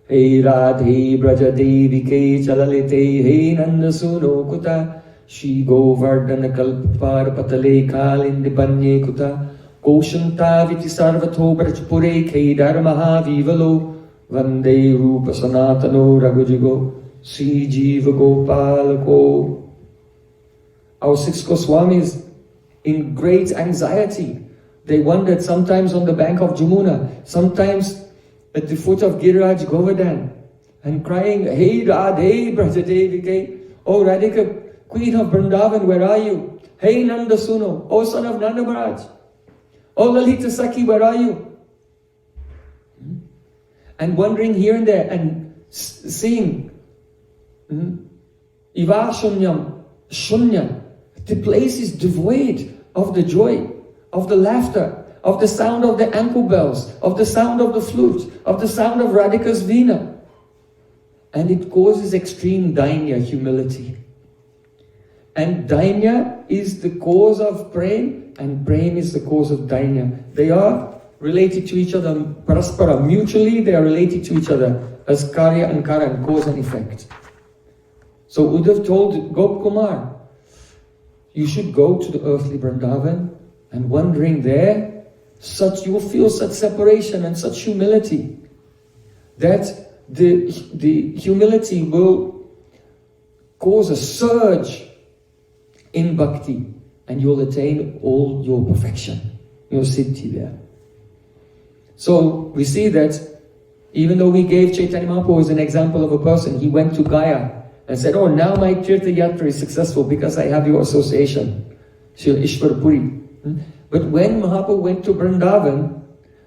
Hey Radhe Braja Devike Chalalite Hey Nandasuno Kuta Shri Govardhana Kalpar Patale Kalindi Banye Kuta Koshanta Viti Sarvato Brajpure Kedar Mahavivalo Vande Rupa Sanatano Raghujigo Sri Jiva Gopalako. Our six Goswamis, in great anxiety, they wandered sometimes on the bank of Jamuna, sometimes at the foot of Giriraj Govardhan, and crying, Hey Radhe Brajadevike, O Radhika, Queen of Vrindavan, where are you? Hey Nanda Suno, O son of Nanda Maharaj. O Lalita Sakhi, where are you? And wandering here and there and seeing Iva Shunyam, Shunya. The place is devoid of the joy, of the laughter, of the sound of the ankle bells, of the sound of the flute, of the sound of Radhika's veena. And it causes extreme dainya, humility. And dainya is the cause of Prem, and Prem is the cause of dainya. They are related to each other, paraspara, mutually they are related to each other as karya and karan, cause and effect. So Uddhav told Gopkumar, you should go to the earthly Vrindavan, and wandering there, you will feel such separation and such humility that the humility will cause a surge in bhakti, and you'll attain all your perfection, your siddhi there. So we see that even though we gave Chaitanya Mahaprabhu as an example of a person, he went to Gaya and said, oh, now my Tirtha Yatra is successful because I have your association, Srila Ishwar Puri. But when Mahaprabhu went to Vrindavan,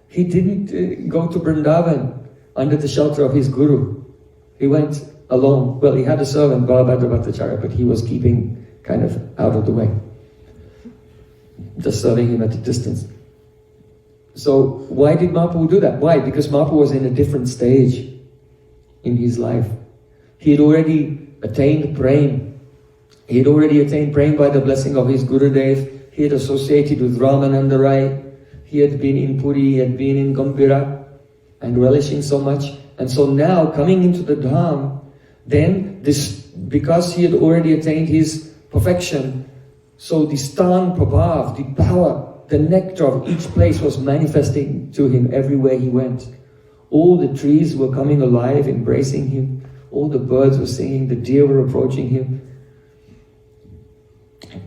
he didn't go to Vrindavan under the shelter of his guru. He went alone. Well, he had a servant, Balabhadra Bhattacharya, but he was keeping kind of out of the way, just serving him at a distance. So why did Mahaprabhu do that? Why? Because Mahaprabhu was in a different stage in his life. He had already attained Prem. He had already attained Prem by the blessing of his Gurudev. He had associated with Ramananda Rai. He had been in Puri, he had been in Gambhira, and relishing so much. And so now, coming into the Dham, then this, because he had already attained his perfection, so the Stan Prabhav, the power, the nectar of each place was manifesting to him everywhere he went. All the trees were coming alive, embracing him. All the birds were singing, the deer were approaching him.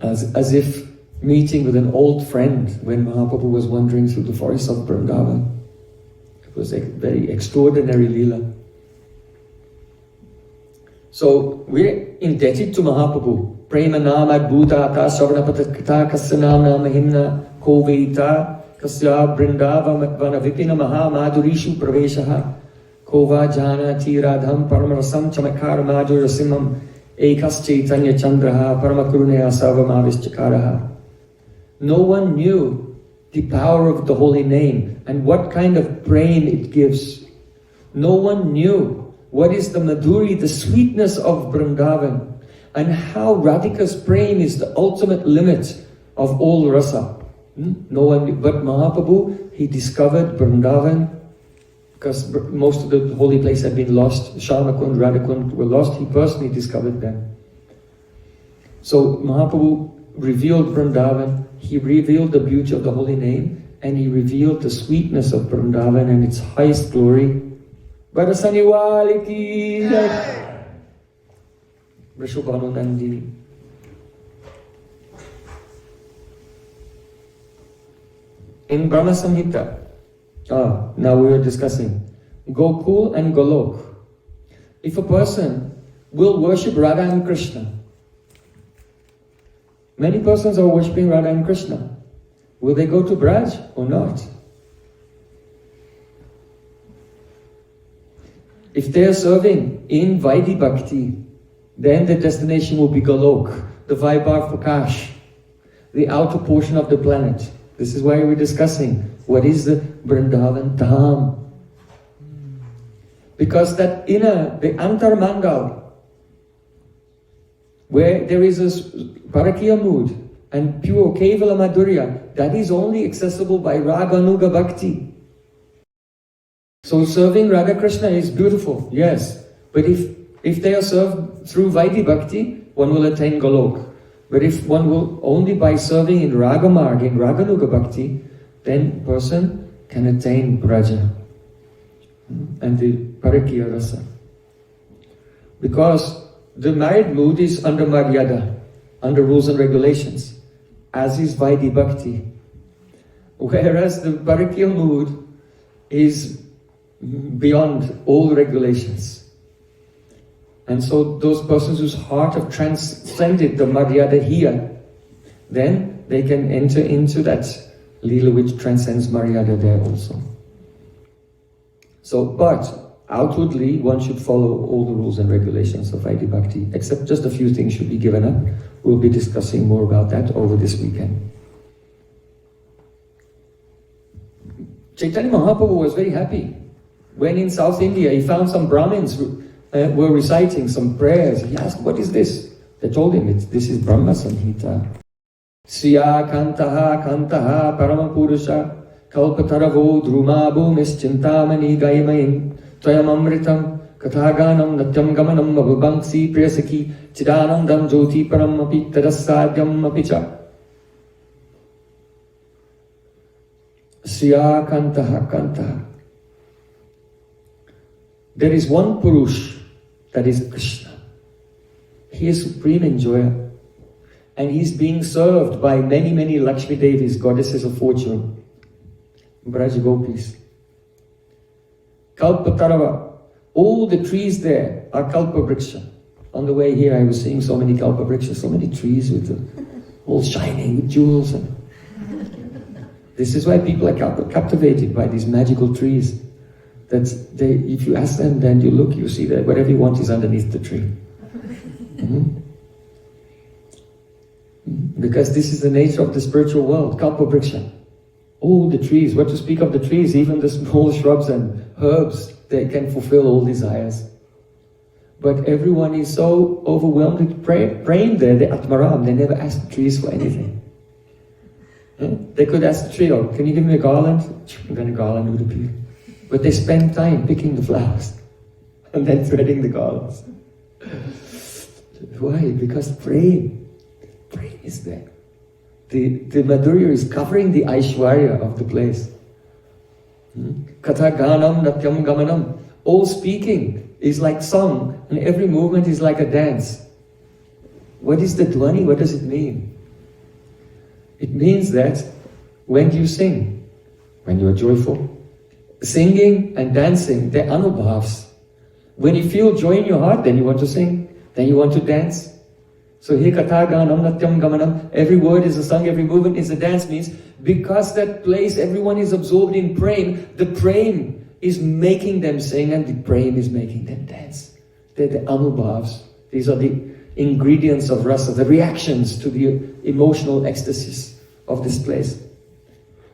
As if meeting with an old friend when Mahaprabhu was wandering through the forests of Vrindavana. It was a very extraordinary Leela. So we're indebted to Mahaprabhu. Prema namad bhutata savanapatakata kasanam mahimna koveita kasya Vrindavana vipina mahamadhurishu praveshaha kova jana tiradham paramarasam chamakara madhurasimam ekas Chaitanya chandraha paramakurunaya sarvamavischakaraha. No one knew the power of the holy name and what kind of prem it gives. No one knew what is the madhuri, the sweetness of Vrindavan, and how Radhika's prem is the ultimate limit of all rasa. No one knew. But Mahaprabhu, he discovered Vrindavan, because most of the holy place had been lost. Sharmakund, Radhakund were lost. He personally discovered them. So Mahaprabhu revealed Vrindavan, he revealed the beauty of the holy name, and he revealed the sweetness of Vrindavan and its highest glory. Varasaniwali ki jai. Vrishubhanu Nandini. In Brahma Samhita, now we are discussing Gokul and Golok. If a person will worship Radha and Krishna, many persons are worshipping Radha and Krishna. Will they go to Braj or not? If they are serving in Vaidhi Bhakti, then the destination will be Golok, the Vaibhav Prakash, the outer portion of the planet. This is why we're discussing what is the Vrindavan Dham. Because that inner, the Antar Mandal, where there is a Parakiya mood and pure Kevala Madhurya, that is only accessible by Raganuga Bhakti. So serving Radha Krishna is beautiful, yes. But if they are served through Vaidhi Bhakti, one will attain Golok. But if one will only by serving in Ragamarg, in Raganuga Bhakti, then person can attain Braja and the Parakiya Rasa. Because the married mood is under Maryada, under rules and regulations, as is Vaidhi Bhakti. Whereas the Parakiya mood is beyond all regulations. And so those persons whose heart have transcended the Maryada here, then they can enter into that Leela which transcends Maryada there also. So, but outwardly one should follow all the rules and regulations of Vaidhi Bhakti, except just a few things should be given up. We'll be discussing more about that over this weekend. Chaitanya Mahaprabhu was very happy when in South India he found some Brahmins who were reciting some prayers. He asked, what is this? They told him, this is Brahma Samhita. Sriya kantaha kantaha paramapurusha kalpataravo drumabhu mischintamani gayamayin tvayam amritam kathaganam natyam gamanam abhubanksi priyasaki chidanandam jyoti param api tadasadyam apicha. Sriya kantaha kantaha. There is one Purush, that is Krishna. He is supreme enjoyer. And he is being served by many, many Lakshmi Devis, goddesses of fortune. Braj Gopis. Kalpatarava. All the trees there are Kalpa Vriksha. On the way here I was seeing so many Kalpa Vrikshas, so many trees with all shining with jewels. And this is why people are captivated by these magical trees. That if you ask them, then you look, you see that whatever you want is underneath the tree. Because this is the nature of the spiritual world, Kalpa Vriksha. All the trees, what to speak of the trees, even the small shrubs and herbs, they can fulfill all desires. But everyone is so overwhelmed with praying there, the Atmaram, they never ask the trees for anything. They could ask the tree, oh, can you give me a garland? And then a garland would appear. But they spend time picking the flowers and then threading the garlands. Why? Because praying is there. The Madhurya is covering the Aishwarya of the place. Katha ganam natyam gamanam. All speaking is like song, and every movement is like a dance. What is the dhvani? What does it mean? It means that when you sing, when you are joyful, singing and dancing, they're anubhavs. When you feel joy in your heart, then you want to sing, then you want to dance. So here katha ganam natyam gamanam, every word is a song, every movement is a dance, means because that place everyone is absorbed in prem, the prem is making them sing and the prem is making them dance. They're the anubhavs. These are the ingredients of rasa, the reactions to the emotional ecstasies of this place.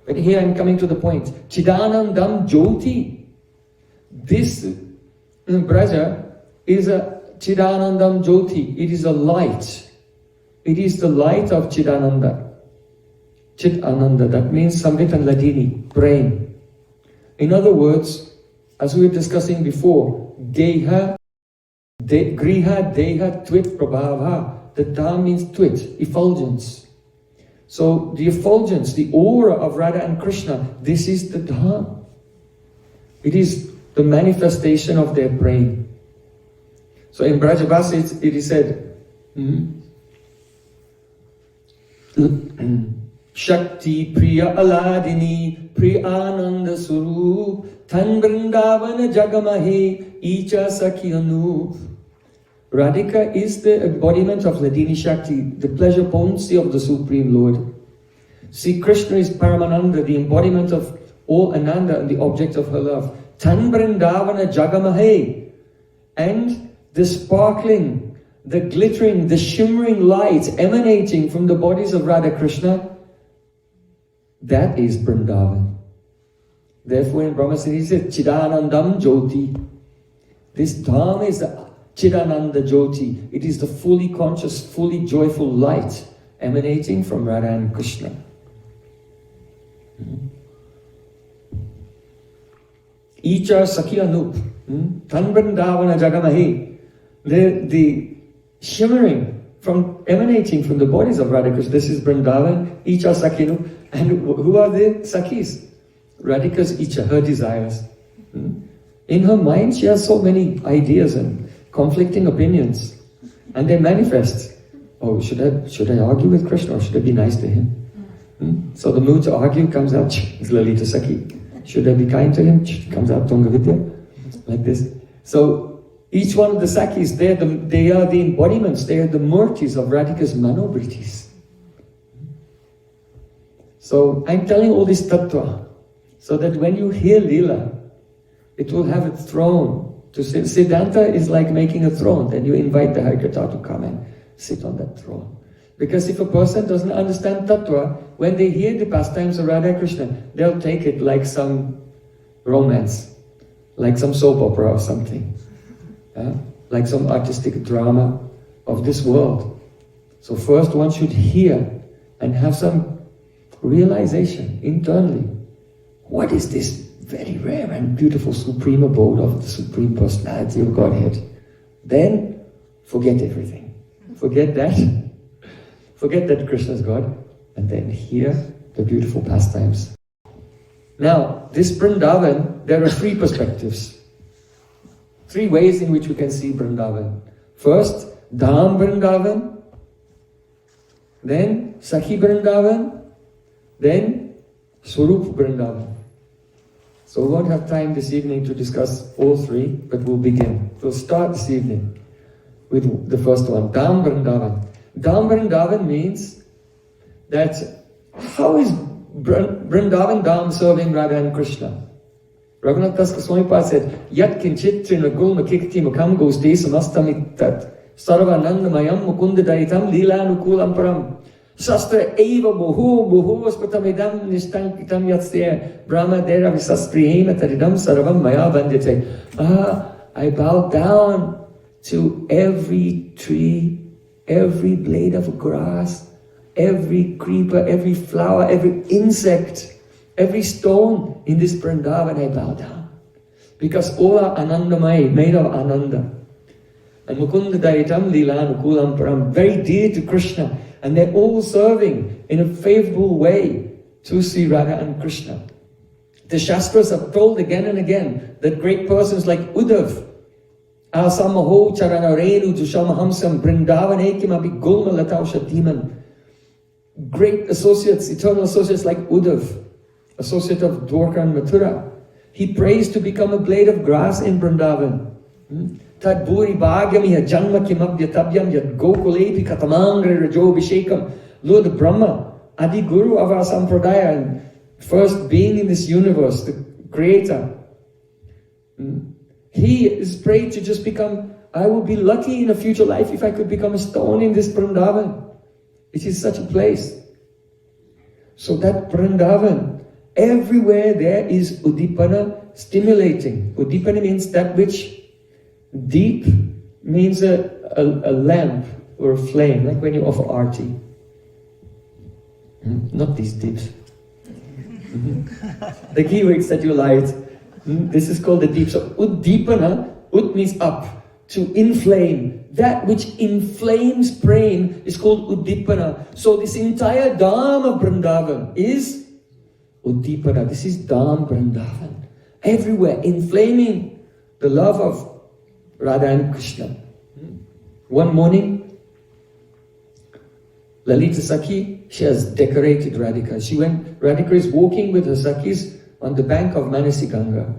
But here I'm coming to the point. Chidanandam Jyoti. This Braja is a Chidanandam Jyoti. It is a light. It is the light of Chidananda. Chit Ananda, that means Samvit and Ladini, prem. In other words, as we were discussing before, Griha, Deha, Twit, Prabhava. The Da means twit, effulgence. So the effulgence, the aura of Radha and Krishna, this is the Dhama. It is the manifestation of their prem. So in Brajabhasa it is said, Shakti Priya Aladini Priyananda Surup Tan Vrindavana Jagamahe Icha Sakyanu. Radhika is the embodiment of Ladini Shakti, the pleasure potency of the Supreme Lord. See, Krishna is Paramananda, the embodiment of all Ananda and the object of her love. Tan Vrindavana Jagamahe. And the sparkling, the glittering, the shimmering light emanating from the bodies of Radha Krishna, that is Vrindavan. Therefore in Brahma Samhita he said, Chidanandam Jyoti. This Dham is the Chidananda Jyoti. It is the fully conscious, fully joyful light emanating from Radha and Krishna. Icha Sakyanup. Tan Vrindavana Jagamahe. The shimmering emanating from the bodies of Radha Krishna. This is Vrindavan, Icha Sakyanu. And who are the Sakhis? Radhika's Icha, her desires. In her mind she has so many ideas and conflicting opinions. And they manifest. Oh, should I argue with Krishna or should I be nice to him? So the mood to argue comes out, it's Lalita Sakhi. Should I be kind to him? Comes out Tunga Vidya. Like this. So each one of the Sakhis, they are the embodiments, they are the murtis of Radhika's manobritis. So I'm telling all this tattva, so that when you hear Lila, it will have a throne. Siddhanta is like making a throne, then you invite the Harikatha to come and sit on that throne. Because if a person doesn't understand tattva, when they hear the pastimes of Radha Krishna, they'll take it like some romance, like some soap opera or something. Like some artistic drama of this world. So first one should hear and have some realization internally. What is this very rare and beautiful supreme abode of the Supreme Personality of Godhead? Then forget everything. Forget that Krishna is God, and then hear the beautiful pastimes. Now, this Vrindavan, there are three perspectives. Three ways in which we can see Vrindavan. First, Dham Vrindavan, then Sakhi Vrindavan, then Swarup Vrindavan. So we won't have time this evening to discuss all three, but we'll begin. We'll start this evening with the first one, Dham Vrindavan. Dham Vrindavan means that how is Vrindavan Dham serving Radha and Krishna? Raghunath Das Goswami said, Yat kinchit trinagul makikti makam goste samastamitat sarvanandamayam mukundadaitam leelanukulam param sastra eva moho spatamidam nishtankitam yatsya brahmadera visasprihena taridam sarvam maya vandite. I bow down to every tree, every blade of grass, every creeper, every flower, every insect, every stone in this Vrindavan, I bow down. Because all are Anandamai, made of Ananda. And Mukunda Dayitam Leela Nukulam Param, very dear to Krishna. And they're all serving in a favorable way to Sri Radha and Krishna. The Shastras have told again and again that great persons like Uddhav, Asamaho Charanarenu Dushamahamsam Vrindavane Kimapi Gulma Latau Shatiman. Great associates, eternal associates like Uddhav, associate of Dwarka and Mathura. He prays to become a blade of grass in Vrindavan. Tad Bhuri Bhagyam Yad Janma Kimabhyatabyam Yad Gokulepi Katamangre Rajo Vishekam. Lord Brahma, Adi Guru of our Sampradaya, and first being in this universe, the creator. He is prayed to just become, I will be lucky in a future life if I could become a stone in this Vrindavan. It is such a place. So that Vrindavan, everywhere there is Udipana stimulating. Udipana means that which deep means a lamp or a flame, like when you offer arti. Not these deeps. The key wicks that you light. This is called the deep. So Uddipana, Ud means up, to inflame. That which inflames Prem is called Uddipana. So this entire Dham of Vrindavan is Uddipana. This is Dham Vrindavan. Everywhere, inflaming the love of Radha and Krishna. One morning, Lalita Sakhi, she has decorated Radhika. Radhika is walking with her Sakhis on the bank of Manasi Ganga,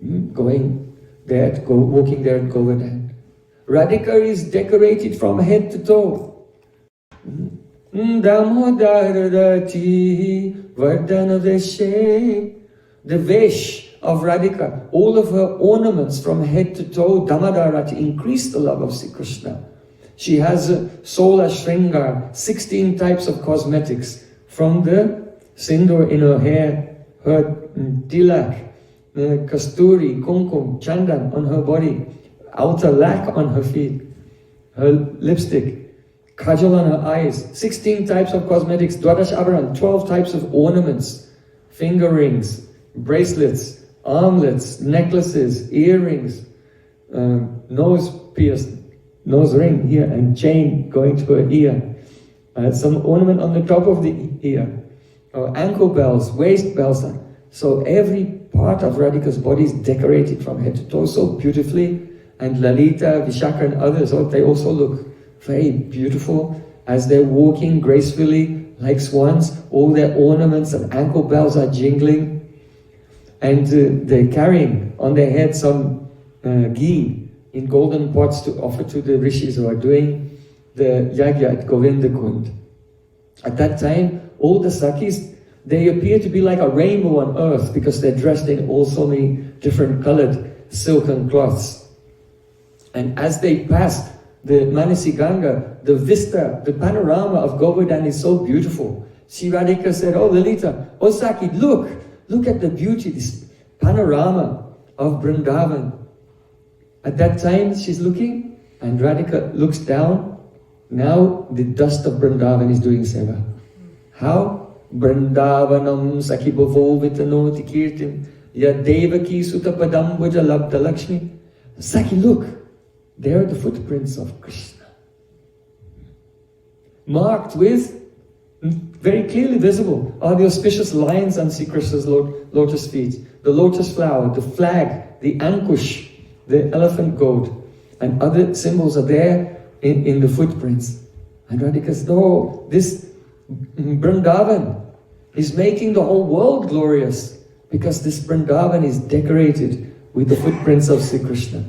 walking there at Govardhan. Radhika is decorated from head to toe. Damodarati Vardhana Veshe. The Vesh of Radhika, all of her ornaments from head to toe, Damodarati, increase the love of Sri Krishna. She has a Sola Shringar, 16 types of cosmetics, from the sindoor in her hair, her tilak, kasturi, kumkum, chandan on her body, outer lac on her feet, her lipstick, kajal on her eyes, 16 types of cosmetics, Dwadash Abharan, 12 types of ornaments, finger rings, bracelets, armlets, necklaces, earrings, nose ring here, and chain going to her ear, some ornament on the top of the ear, ankle bells, waist bells. So every part of Radhika's body is decorated from head to toe so beautifully. And Lalita, Vishaka and others, they also look very beautiful as they're walking gracefully like swans. All their ornaments and ankle bells are jingling. And they're carrying on their head some ghee in golden pots to offer to the rishis who are doing the yagya at Govinda Kund. At that time, all the Sakhis, they appear to be like a rainbow on earth because they're dressed in all so many different colored silken cloths. And as they pass the Manasi Ganga, the vista, the panorama of Govardhan is so beautiful. Sri Radhika said, "Oh Lalita, oh Sakhi, look at the beauty, this panorama of Vrindavan." At that time, she's looking, and Radhika looks down. Now the dust of Vrindavan is doing seva. How? Vrindavanam Sakhi Bhavo Vitanoti Kirtim Yadevaki Sutapadambuja Labda Lakshmi. Sakhi, look, there are the footprints of Krishna. Marked with, very clearly visible, are the auspicious lines on Sri Krishna's lotus feet. The lotus flower, the flag, the ankush, the elephant goat, and other symbols are there in the footprints. And Radhika says, "No, this Vrindavan is making the whole world glorious because this Vrindavan is decorated with the footprints of Sri Krishna."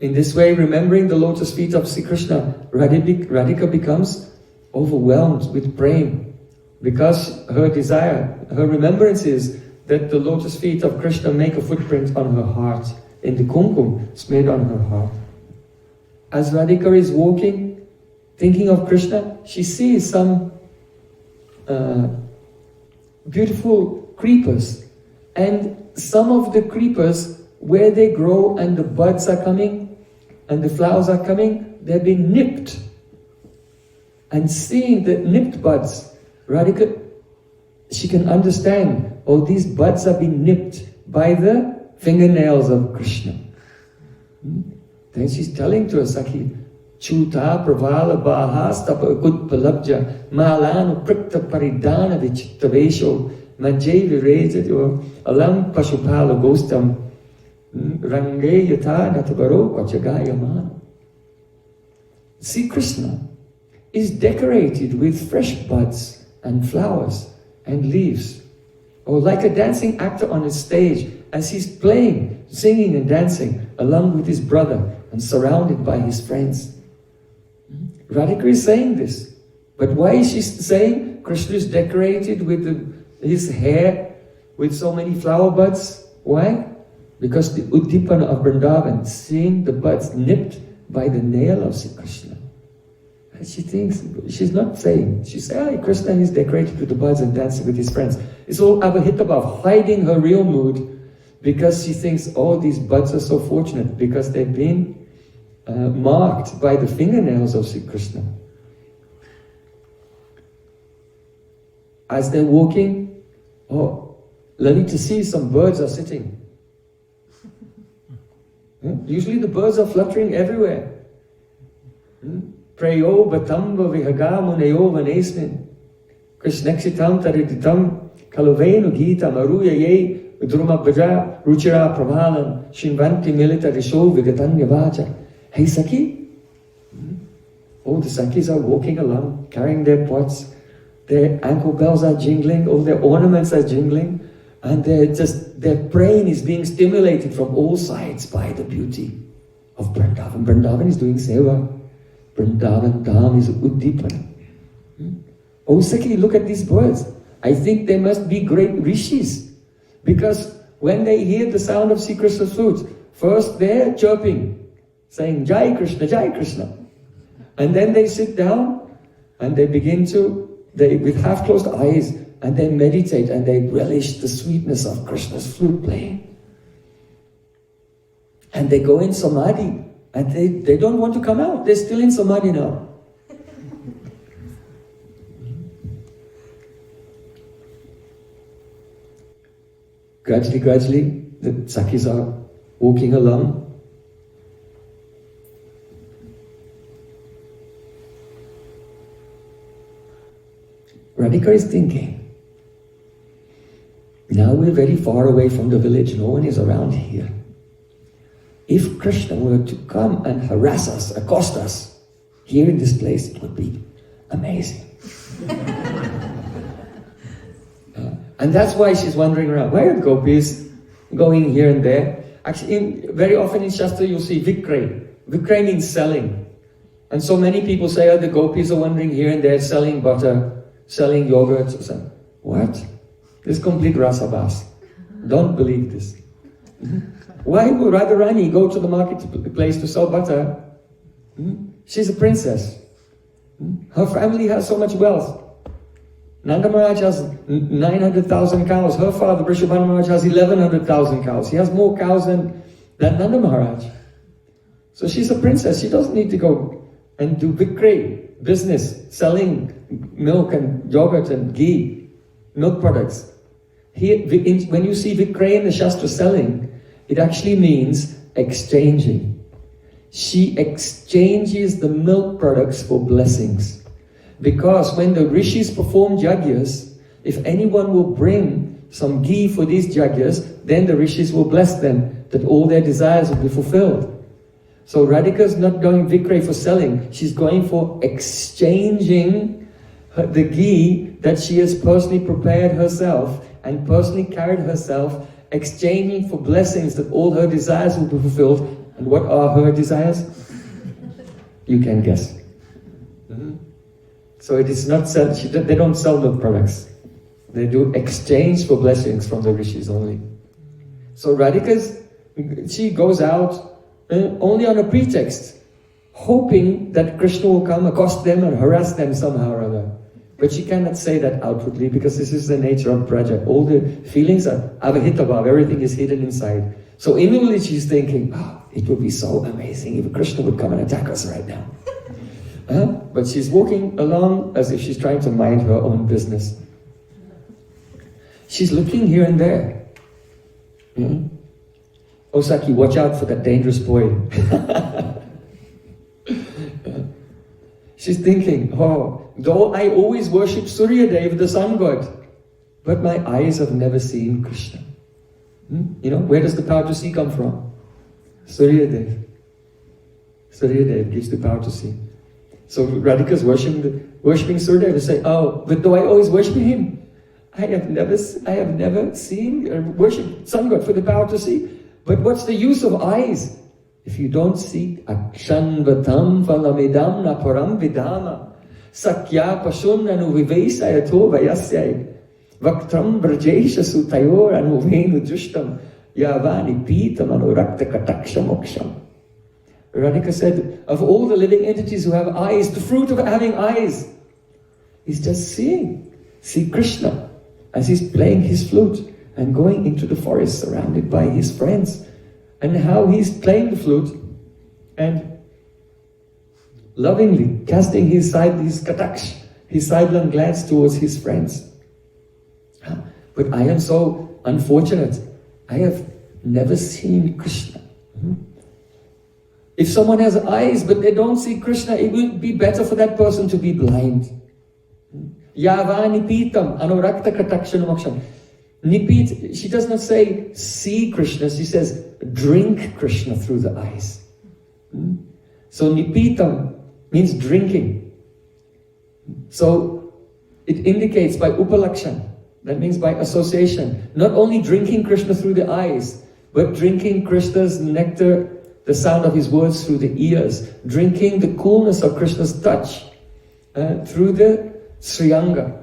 In this way, remembering the lotus feet of Sri Krishna, Radhika becomes overwhelmed with Prem because her desire, her remembrance is that the lotus feet of Krishna make a footprint on her heart, in the kumkum smeared on her heart. As Radhika is walking, thinking of Krishna, she sees some beautiful creepers, and some of the creepers where they grow and the buds are coming and the flowers are coming, they've been nipped. And seeing the nipped buds, Radhika, she can understand, oh, these buds have been nipped by the fingernails of Krishna. Then she's telling to her Sakhi, Chuta pravala bahastapa kutpalabja malanu prikta paridana vichitta vesho majay virejadyo alam pashupala gostam range yata natabaro kachagayamana. See, Krishna is decorated with fresh buds and flowers and leaves, or like a dancing actor on a stage as he's playing, singing and dancing along with his brother and surrounded by his friends. Radhika is saying this, but why is she saying Krishna is decorated with his hair with so many flower buds? Why? Because the Uddipana of Vrindavan, seeing the buds nipped by the nail of Sri Krishna. And she thinks, she's not saying, she's saying, oh, Krishna is decorated with the buds and dancing with his friends. It's all Abhahitava, hiding her real mood, because she thinks, oh, these buds are so fortunate because they've been marked by the fingernails of Sri Krishna. As they're walking, oh, Lalita sees some birds are sitting. Usually the birds are fluttering everywhere. Prayojan vihagamunayo vanesmin Krishnaksitam tariditam kalovenu gita maruyaye druma bhaja ruchira pravalan shinvanti milita risho vigatanya vacha. Hey Sakhi, all the Sakhis are walking along, carrying their pots, their ankle bells are jingling, all their ornaments are jingling, and their brain is being stimulated from all sides by the beauty of Vrindavan. Vrindavan is doing seva. Vrindavan Dham is Uddipana. Oh Sakhi, look at these birds. I think they must be great rishis, because when they hear the sound of Sri Krishna's flute, first they're chirping, saying Jai Krishna, Jai Krishna. And then they sit down and they begin with half-closed eyes, and they meditate and they relish the sweetness of Krishna's flute playing. And they go in samadhi, and they don't want to come out. They're still in samadhi now. Gradually, the Sakhis are walking along. Radhika is thinking, now we're very far away from the village, no one is around here. If Krishna were to come and harass us, accost us, here in this place, it would be amazing. And that's why she's wandering around. Why are the gopis going here and there? Actually, very often in Shastra you'll see Vikray. Vikray means selling. And so many people say, oh, the gopis are wandering here and there selling butter, selling yogurt or something. What? This is complete rasabas. Don't believe this. Why would Radharani go to the marketplace to sell butter? She's a princess. Her family has so much wealth. Nanda Maharaj has 900,000 cows. Her father, Vrishabhanu Maharaj, has 1100,000 cows. He has more cows than Nanda Maharaj. So she's a princess. She doesn't need to go and do Vikray business, selling milk and yogurt and ghee, milk products. Here, when you see Vikray in the Shastra selling, it actually means exchanging. She exchanges the milk products for blessings. Because when the rishis perform yagyas, if anyone will bring some ghee for these yagyas, then the rishis will bless them, that all their desires will be fulfilled. So Radhika is not going Vikray for selling, she's going for exchanging the ghee that she has personally prepared herself and personally carried herself, exchanging for blessings that all her desires will be fulfilled. And what are her desires? You can guess. So it is not sell, they don't sell milk products. They do exchange for blessings from the rishis only. So she goes out only on a pretext, hoping that Krishna will come, accost them and harass them somehow or other. But she cannot say that outwardly because this is the nature of praja. All the feelings are avahitava, everything is hidden inside. So inwardly she's thinking, it would be so amazing if Krishna would come and attack us right now. But she's walking along as if she's trying to mind her own business. She's looking here and there. Osaki, watch out for that dangerous boy. She's thinking, though I always worship Surya Dev, the sun god, but my eyes have never seen Krishna. Where does the power to see come from? Surya Dev. Surya Dev gives the power to see. So Radhika's worshipping Surya Dev and say, but though I always worship him, I have never seen or worshipped sun god for the power to see. But what's the use of eyes if you don't see akshanvatam phalamidam na param vidama sakya pashun anuvivesayato vayasyai vaktram brajesha sutayor anuvenu jushtam yavani pitam anurakta kataksha moksham. Radhika said, of all the living entities who have eyes, the fruit of having eyes is just seeing. See Krishna as he's playing his flute and going into the forest surrounded by his friends, and how he's playing the flute and lovingly casting his kataksh, his sidelong glance towards his friends. But I am so unfortunate. I have never seen Krishna. If someone has eyes but they don't see Krishna, it would be better for that person to be blind. Yavani pitam anurakta katakshan moksham. Nipit, she does not say see Krishna, she says drink Krishna through the eyes. So nipitam means drinking. So it indicates by upalakshan, that means by association, not only drinking Krishna through the eyes, but drinking Krishna's nectar, the sound of his words through the ears, drinking the coolness of Krishna's touch through the Sriyanga.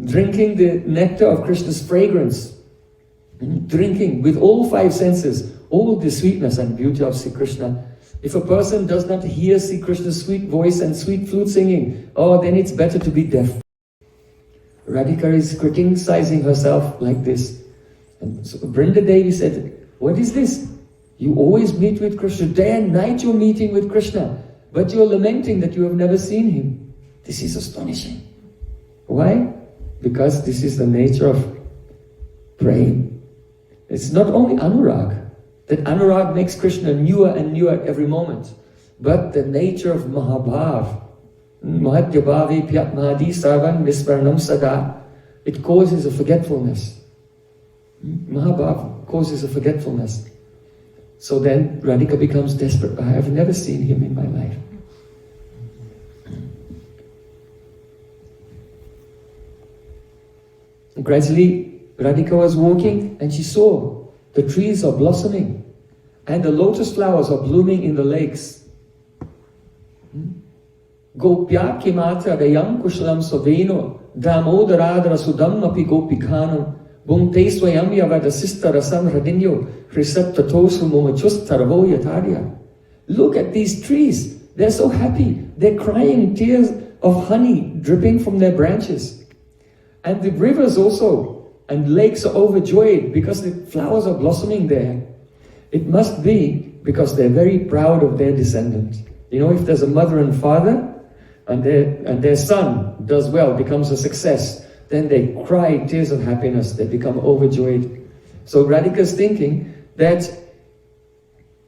Drinking the nectar of Krishna's fragrance, drinking with all five senses, all the sweetness and beauty of Sri Krishna. If a person does not hear Sri Krishna's sweet voice and sweet flute singing, then it's better to be deaf. Radhika is criticizing herself like this. And so Vrindadevi said, what is this? You always meet with Krishna, day and night you're meeting with Krishna, but you're lamenting that you have never seen him. This is astonishing. Why? Because this is the nature of Prem. It's not only Anurag, that Anurag makes Krishna newer and newer every moment, but the nature of Mahabhav, Mahadyabhavi Pyatmadi Sarvan Visvarnam Sada, it causes a forgetfulness. Mahabhav causes a forgetfulness. So then Radhika becomes desperate. I have never seen him in my life. Gradually, Radhika was walking and she saw the trees are blossoming and the lotus flowers are blooming in the lakes. Gopya kimatra dayam kushlam soveno damodaradra sudam api gopikhanam bhumte swayam yavada sista rasam radinyo hrisaptatosu momachus tarvo yatarya. Look at these trees. They're so happy. They're crying tears of honey dripping from their branches. And the rivers also and lakes are overjoyed because the flowers are blossoming there. It must be because they're very proud of their descendant. If there's a mother and father and their son does well, becomes a success, then they cry tears of happiness, they become overjoyed. So Radhika's thinking that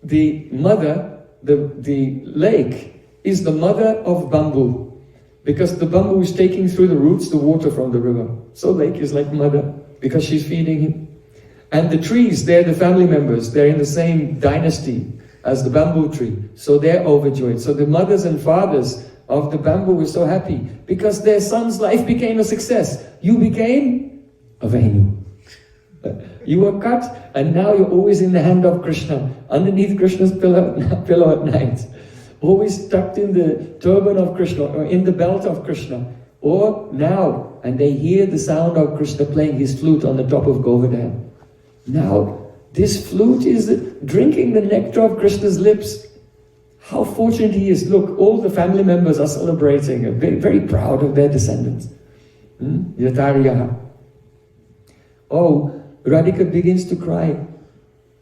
the mother, the lake, is the mother of bamboo. Because the bamboo is taking through the roots the water from the river. So lake is like mother, because she's feeding him. And the trees, they're the family members. They're in the same dynasty as the bamboo tree. So they're overjoyed. So the mothers and fathers of the bamboo were so happy because their son's life became a success. You became a Venu. You were cut and now you're always in the hand of Krishna, underneath Krishna's pillow at night. Always tucked in the turban of Krishna or in the belt of Krishna. Or now, and they hear the sound of Krishna playing his flute on the top of Govardhan. Now, this flute is drinking the nectar of Krishna's lips. How fortunate he is. Look, all the family members are celebrating, very, very proud of their descendants. Yataryaha. Oh, Radhika begins to cry.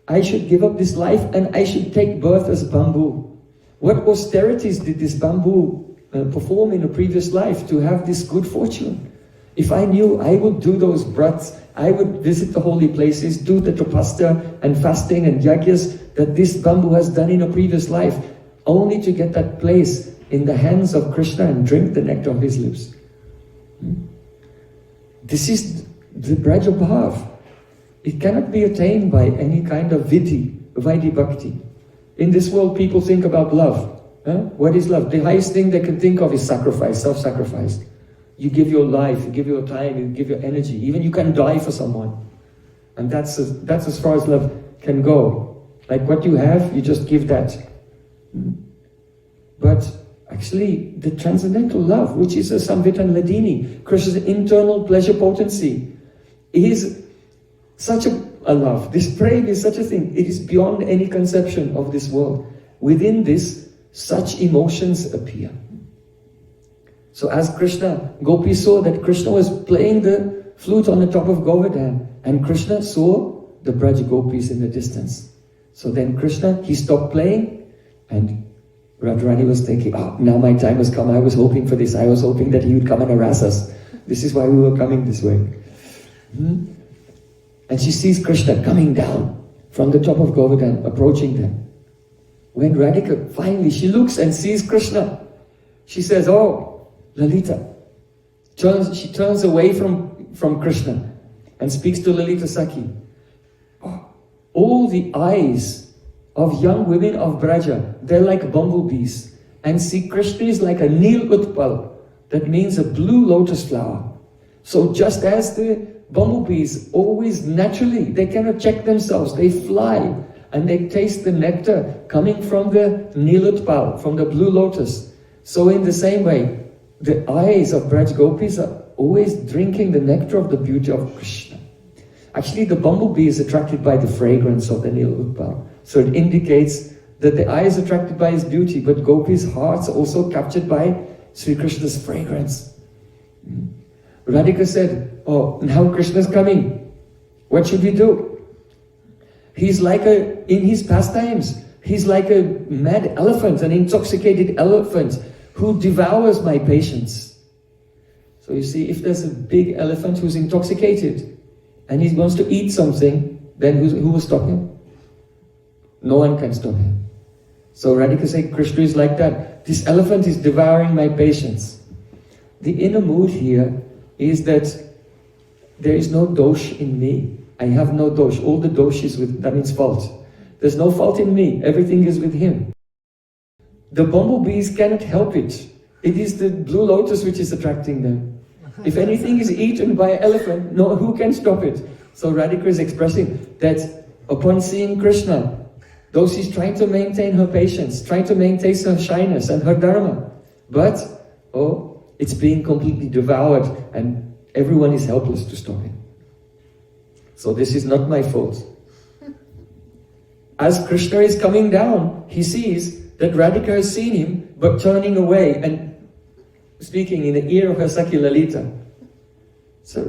I should give up this life and I should take birth as bamboo. What austerities did this bamboo perform in a previous life to have this good fortune? If I knew, I would do those brats, I would visit the holy places, do the tapasya and fasting and yagyas that this bamboo has done in a previous life, only to get that place in the hands of Krishna and drink the nectar of his lips. This is the Braja Bhav. It cannot be attained by any kind of Vaidhi Bhakti. In this world, people think about love. What is love? The highest thing they can think of is sacrifice, self-sacrifice. You give your life, you give your time, you give your energy. Even you can die for someone. And that's as far as love can go. Like what you have, you just give that. But actually, the transcendental love, which is a Samvitan Ladini, Krishna's internal pleasure potency, is such a love. This Prem is such a thing. It is beyond any conception of this world. Within this, such emotions appear. So as Krishna, Gopi saw that Krishna was playing the flute on the top of Govardhan, and Krishna saw the Braj Gopis in the distance. So then Krishna, he stopped playing, and Radharani was thinking, oh, now my time has come. I was hoping for this. I was hoping that he would come and harass us. This is why we were coming this way. And she sees Krishna coming down from the top of Govardhan, approaching them. When Radhika, finally, she looks and sees Krishna, she says, oh, Lalita. She turns away from Krishna and speaks to Lalita Sakhi. Oh, all the eyes of young women of Braja, they're like bumblebees. And see, Krishna is like a Nil Utpal, that means a blue lotus flower. So just as the bumblebees always naturally, they cannot check themselves, they fly and they taste the nectar coming from the Nil Utpal, from the blue lotus. So in the same way, the eyes of Braj Gopis are always drinking the nectar of the beauty of Krishna. Actually, the bumblebee is attracted by the fragrance of the Nil Utpal. So it indicates that the eye is attracted by his beauty, but Gopis' hearts are also captured by Sri Krishna's fragrance. Radhika said, oh, now Krishna's coming. What should we do? He's like in his pastimes, he's like a mad elephant, an intoxicated elephant who devours my patience. So you see, if there's a big elephant who's intoxicated and he wants to eat something, then who will stop him? No one can stop him. So Radhika said, Krishna is like that. This elephant is devouring my patience. The inner mood here is that there is no dosh in me. I have no dosh. All the dosh is that means fault. There's no fault in me. Everything is with him. The bumblebees cannot help it. It is the blue lotus which is attracting them. If anything is eaten by an elephant, no, who can stop it? So Radhika is expressing that upon seeing Krishna, though she's trying to maintain her patience, trying to maintain her shyness and her dharma, but, oh, it's being completely devoured and everyone is helpless to stop it. So this is not my fault. As Krishna is coming down, he sees that Radhika has seen him, but turning away and speaking in the ear of her Sakhi Lalita. So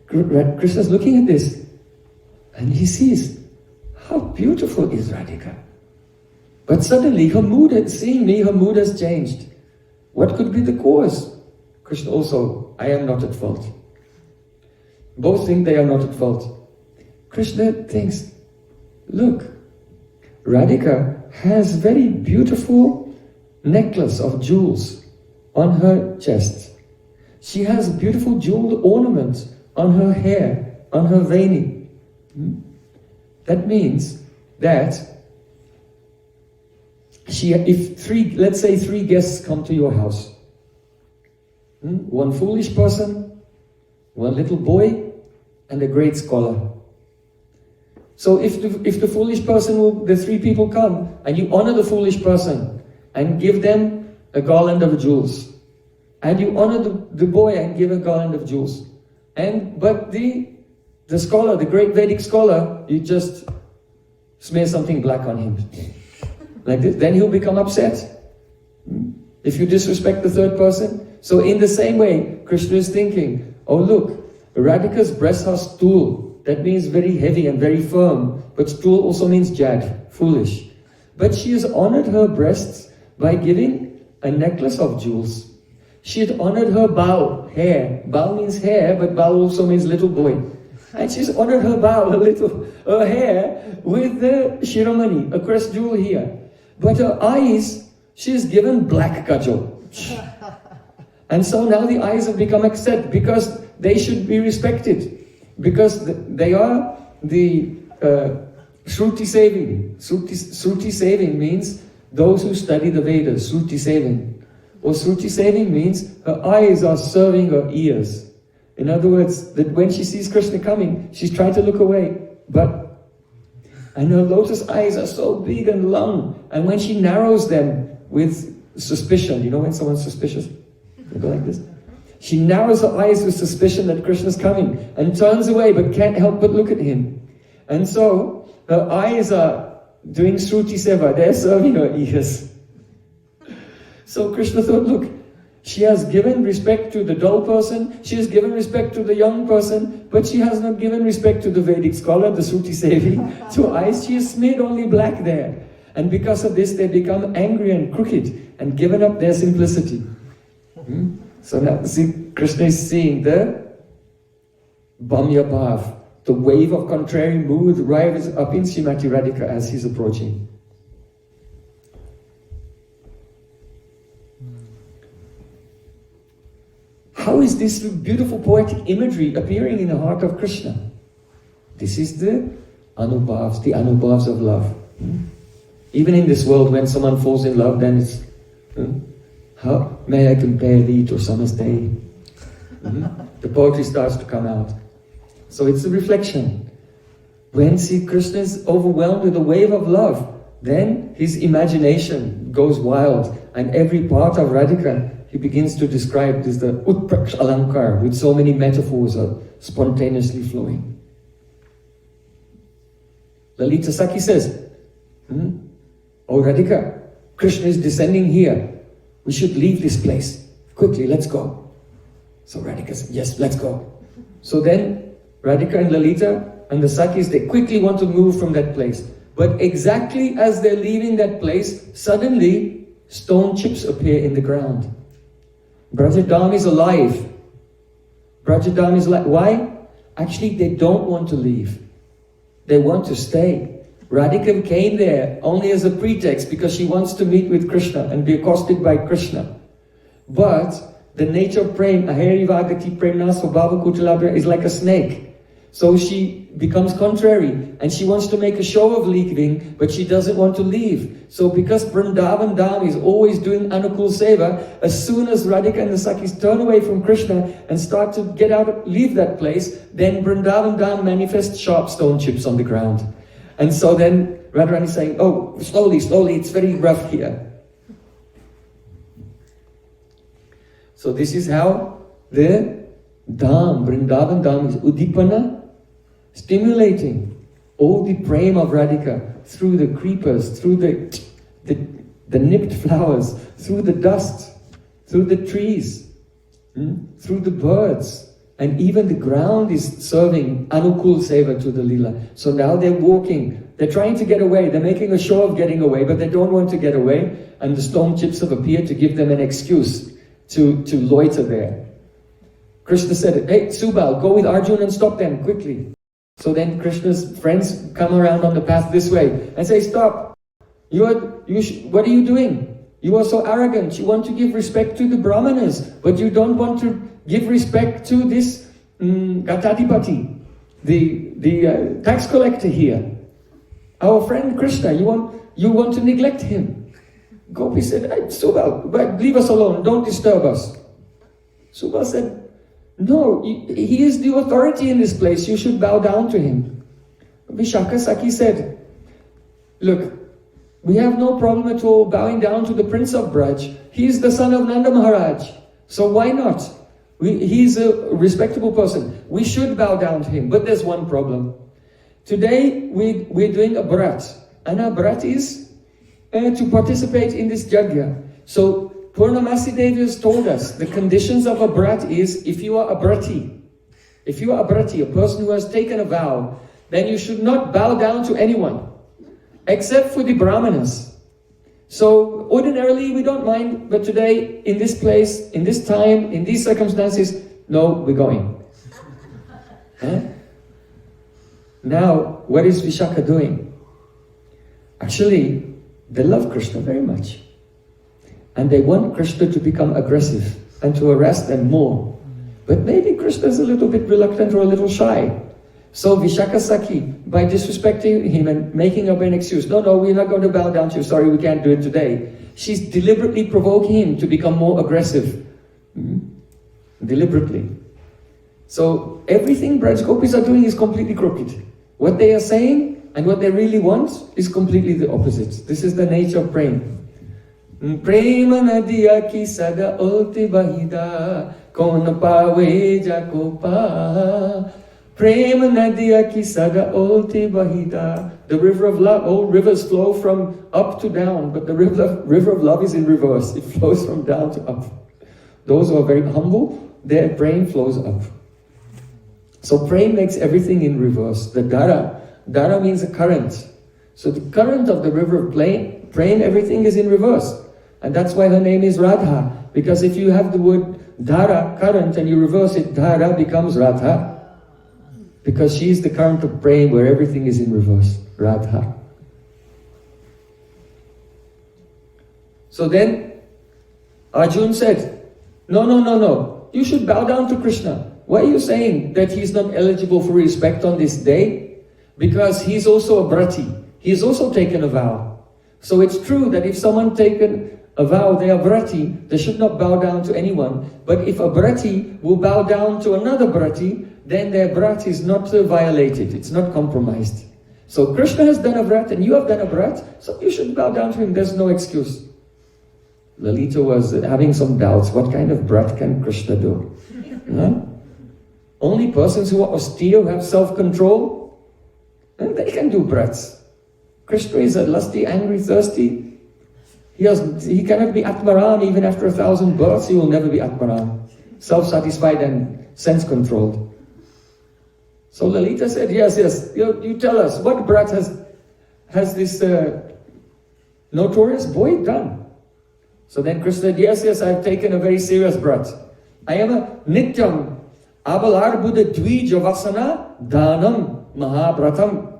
Krishna's looking at this, and he sees, how beautiful is Radhika. But suddenly her mood, seeing me, her mood has changed. What could be the cause? Krishna also, I am not at fault. Both think they are not at fault. Krishna thinks, look, Radhika has very beautiful necklace of jewels on her chest. She has beautiful jeweled ornaments on her hair, on her veni. That means that let's say three guests come to your house. One foolish person, one little boy, and a great scholar. So if the foolish person, the three people come, and you honor the foolish person and give them a garland of jewels, and you honor the boy and give a garland of jewels, but the scholar, the great Vedic scholar, you just smear something black on him. like this, then he'll become upset. If you disrespect the third person. So in the same way, Krishna is thinking, oh look, Radhika's breasts are stool. That means very heavy and very firm. But stool also means jad, foolish. But she has honored her breasts by giving a necklace of jewels. She had honored her bow, hair. Bow means hair, but bow also means little boy. And she's honored her bow, her hair, with the shiromani, a crest jewel here. But her eyes, she's given black kajal. And so now the eyes have become accepted because they should be respected. Because they are the Shruti saving. Shruti saving means those who study the Vedas, Shruti saving. Or Shruti saving means her eyes are serving her ears. In other words, that when she sees Krishna coming, she's trying to look away. And her lotus eyes are so big and long. And when she narrows them with suspicion, you know when someone's suspicious? They go like this. She narrows her eyes with suspicion that Krishna's coming and turns away but can't help but look at him. And so her eyes are doing Shruti Seva, they're serving her ears. So Krishna thought, look, she has given respect to the dull person, she has given respect to the young person, but she has not given respect to the Vedic scholar, the Shruti Sevi, to eyes. She has smeared only black there. And because of this, they become angry and crooked and given up their simplicity. So now, see, Krishna is seeing the Bhamya Bhav, the wave of contrary mood rises up in Srimati Radhika as he's approaching. How is this beautiful poetic imagery appearing in the heart of Krishna? This is the anubhavs of love. Even in this world, when someone falls in love, then it's how may I compare thee to summer's day? The poetry starts to come out. So it's a reflection. When Sri Krishna is overwhelmed with a wave of love, then his imagination goes wild, and every part of Radhika he begins to describe is the Utpraksh Alankar, with so many metaphors are spontaneously flowing. Lalita Sakhi says, oh Radhika, Krishna is descending here. We should leave this place. Quickly, let's go. So Radhika says, yes, let's go. So then Radhika and Lalita and the Sakhis, they quickly want to move from that place. But exactly as they're leaving that place, suddenly stone chips appear in the ground. Brajadam is alive. Brajadam is alive. Why? Actually, they don't want to leave. They want to stay. Radhika came there only as a pretext because she wants to meet with Krishna and be accosted by Krishna. But the nature of Prem, Aheri Vagati Premna Svabhava Kutalabhya, is like a snake. So she becomes contrary and she wants to make a show of leaving, but she doesn't want to leave. So because Vrindavan Dham is always doing Anukul Seva, as soon as Radhika and the Sakhis turn away from Krishna and start to leave that place, then Vrindavan Dham manifests sharp stone chips on the ground. And so then Radharani is saying, oh, slowly, slowly, it's very rough here. So this is how the Dham, Vrindavan Dham is Udipana, stimulating all the prem of Radhika through the creepers, through the nipped flowers, through the dust, through the trees, through the birds. And even the ground is serving Anukul Seva to the Lila. So now they're walking, they're trying to get away, they're making a show of getting away, but they don't want to get away. And the stone chips have appeared to give them an excuse to loiter there. Krishna said, hey, Subal, go with Arjuna and stop them quickly. So then Krishna's friends come around on the path this way and say, stop, what are you doing? You are so arrogant, you want to give respect to the Brahmanas, but you don't want to give respect to this Gatadipati, the tax collector here. Our friend Krishna, you want to neglect him. Gopi said, hey, Subal, leave us alone, don't disturb us. Subal said, no, he is the authority in this place, you should bow down to him. Vishaka Sakhi said, look, we have no problem at all bowing down to the Prince of Braj. He is the son of Nanda Maharaj. So why not? He's a respectable person. We should bow down to him. But there's one problem. Today we're doing a brat. And a brat is to participate in this yajna. So Purnamasi Devi has told us the conditions of a brat is if you are a brati, a person who has taken a vow, then you should not bow down to anyone except for the brahmanas. So ordinarily we don't mind, but today in this place, in this time, in these circumstances, no, we're going. Huh? Now, what is Vishaka doing? Actually, they love Krishna very much. And they want Krishna to become aggressive and to harass them more. But maybe Krishna is a little bit reluctant or a little shy. So Vishaka Sakhi, by disrespecting him and making up an excuse, no, we're not going to bow down to you, sorry, we can't do it today. She's deliberately provoking him to become more aggressive. Deliberately. So everything Braj Gopis are doing is completely crooked. What they are saying and what they really want is completely the opposite. This is the nature of Prem. Prema nadiya ki sada ulti bahida kon pawe jakopa. Prema nadiya ki sada ulti bahida. The river of love, all rivers flow from up to down, but the river of love is in reverse. It flows from down to up. Those who are very humble, their brain flows up. So Prem makes everything in reverse. The Dhara means a current. So the current of the river of Prem, everything is in reverse. And that's why her name is Radha. Because if you have the word Dhara, current, and you reverse it, Dhara becomes Radha. Because she is the current of Prem where everything is in reverse. Radha. So then Arjun said, no. You should bow down to Krishna. Why are you saying that he's not eligible for respect on this day? Because he's also a brati. He's also taken a vow. So it's true that if someone taken a vow, they are brati, they should not bow down to anyone. But if a brati will bow down to another brati, then their brat is not violated, it's not compromised. So Krishna has done a brat and you have done a brat, so you should bow down to him, there's no excuse. Lalita was having some doubts, what kind of brat can Krishna do? Huh? Only persons who are austere, who have self-control, and they can do brats. Krishna is a lusty, angry, thirsty. He cannot be Atmaram even after 1,000 births, he will never be Atmaram. Self-satisfied and sense-controlled. So Lalita said, yes, you tell us, what brat has this notorious boy done? So then Krishna said, yes, I have taken a very serious brat. I am a Nityam, Abalar Buddha Dvija Vasana Dhanam Mahabratam.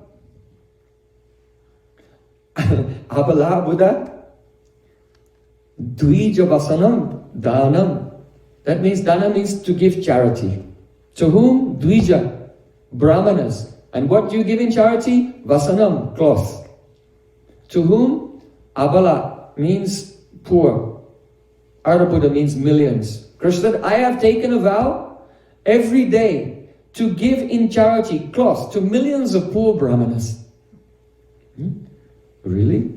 Abalar Buddha Dvija Vasanam Dhanam. That means Dana means to give charity. To whom? Dvija, Brahmanas. And what do you give in charity? Vasanam, cloth. To whom? Abala means poor. Arabhuda means millions. Krishna said, I have taken a vow every day to give in charity cloth to millions of poor Brahmanas. Really?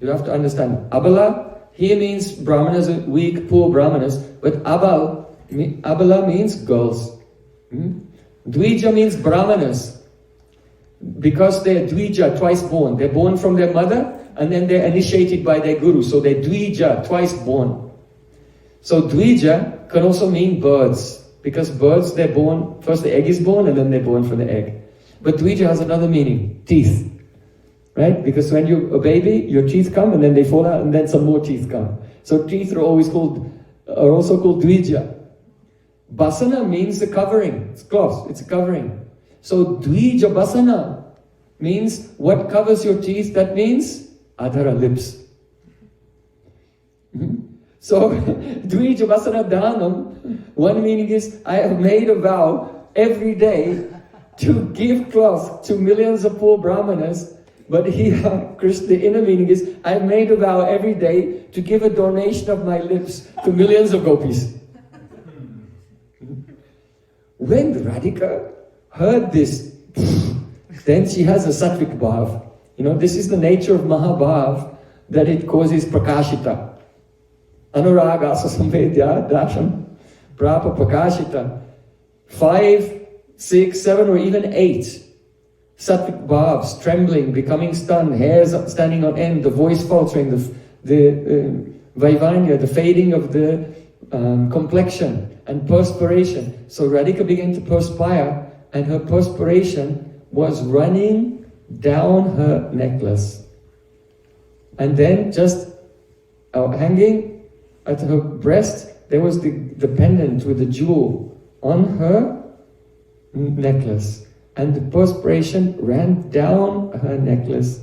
You have to understand. Abala here means Brahmanas, weak, poor Brahmanas, but Abala means girls. Dvija means Brahmanas, because they're Dvija, twice born. They're born from their mother, and then they're initiated by their guru. So they're Dvija, twice born. So Dvija can also mean birds, because birds, they're born, first the egg is born, and then they're born from the egg. But Dvija has another meaning, teeth. Right? Because when you're a baby, your teeth come and then they fall out and then some more teeth come. So teeth are also called Dvija. Basana means the covering. It's cloth, it's a covering. So Dvija Basana means what covers your teeth, that means Adhara, lips. So Dvija Basana Dhanam, one meaning is I have made a vow every day to give cloth to millions of poor Brahmanas. But here, Krishna, the inner meaning is, I made a vow every day to give a donation of my lips to millions of gopis. When Radhika heard this, then she has a sattvic bhav. You know, this is the nature of Mahabhav, that it causes prakashita. Anuraga sasamvedya dasham prapa prakashita. 5, 6, 7 or even 8 Sattvic bhavs, trembling, becoming stunned, hairs standing on end, the voice faltering, the vaivanya, the fading of the complexion, and perspiration. So Radhika began to perspire, and her perspiration was running down her necklace. And then just hanging at her breast, there was the pendant with the jewel on her necklace. And the perspiration ran down her necklace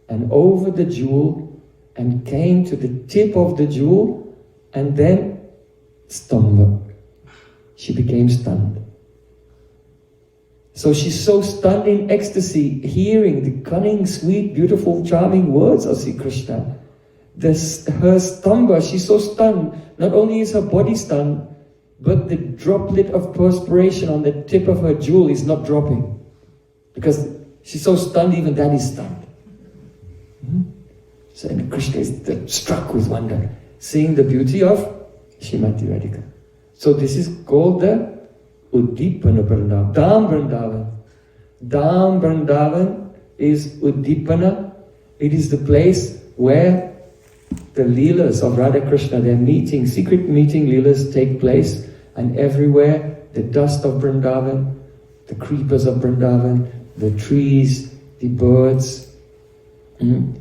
and over the jewel and came to the tip of the jewel, and then stamba. She became stunned. So she's so stunned in ecstasy, hearing the cunning, sweet, beautiful, charming words of Sri Krishna. Her stamba, she's so stunned. Not only is her body stunned, but the droplet of perspiration on the tip of her jewel is not dropping. Because she's so stunned, even that is stunned. So and Krishna is struck with wonder, seeing the beauty of Srimati Radhika. So this is called the Uddipana Vrindavan. Dham Vrindavan. Dham Vrindavan is Uddipana. It is the place where the Leelas of Radha Krishna, their meeting, secret meeting Leelas take place, and everywhere the dust of Vrindavan, the creepers of Vrindavan, the trees, the birds, and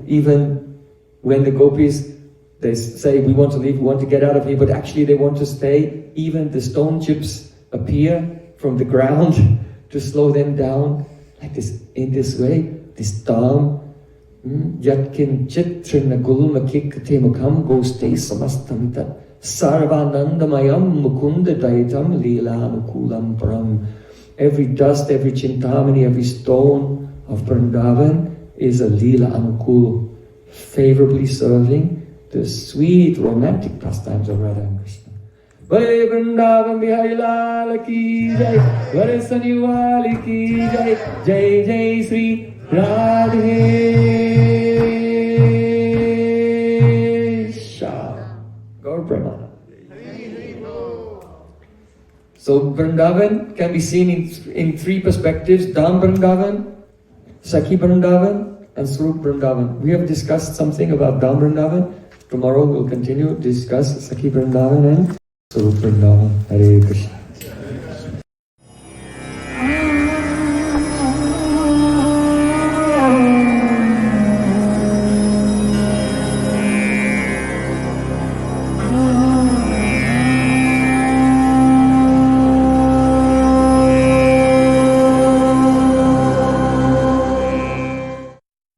even when the gopis, they say, we want to leave, we want to get out of here, but actually they want to stay, even the stone chips appear from the ground to slow them down, like this, in this way, this dham, Yatkin Chitrina Gulmakik Mukham Goste Samastamita Sarvanandamayam Mukunda Daitam Lila Anukulam Param. Every dust, every chintamani, every stone of Vrindavan is a Lila Anukul, favorably serving the sweet romantic pastimes of Radha and Krishna. Bhai Vrindavan Bihari Lal ki jai, Varisani Wali ki jai, Jai Jai Sri Radhesha. Gaur Premanand. So Vrindavan can be seen in three perspectives: Dham Vrindavan, Sakhi Vrindavan, and Swarup Vrindavan. We have discussed something about Dham Vrindavan. Tomorrow we'll continue to discuss Sakhi Vrindavan and Swarup Vrindavan. Hare Krishna.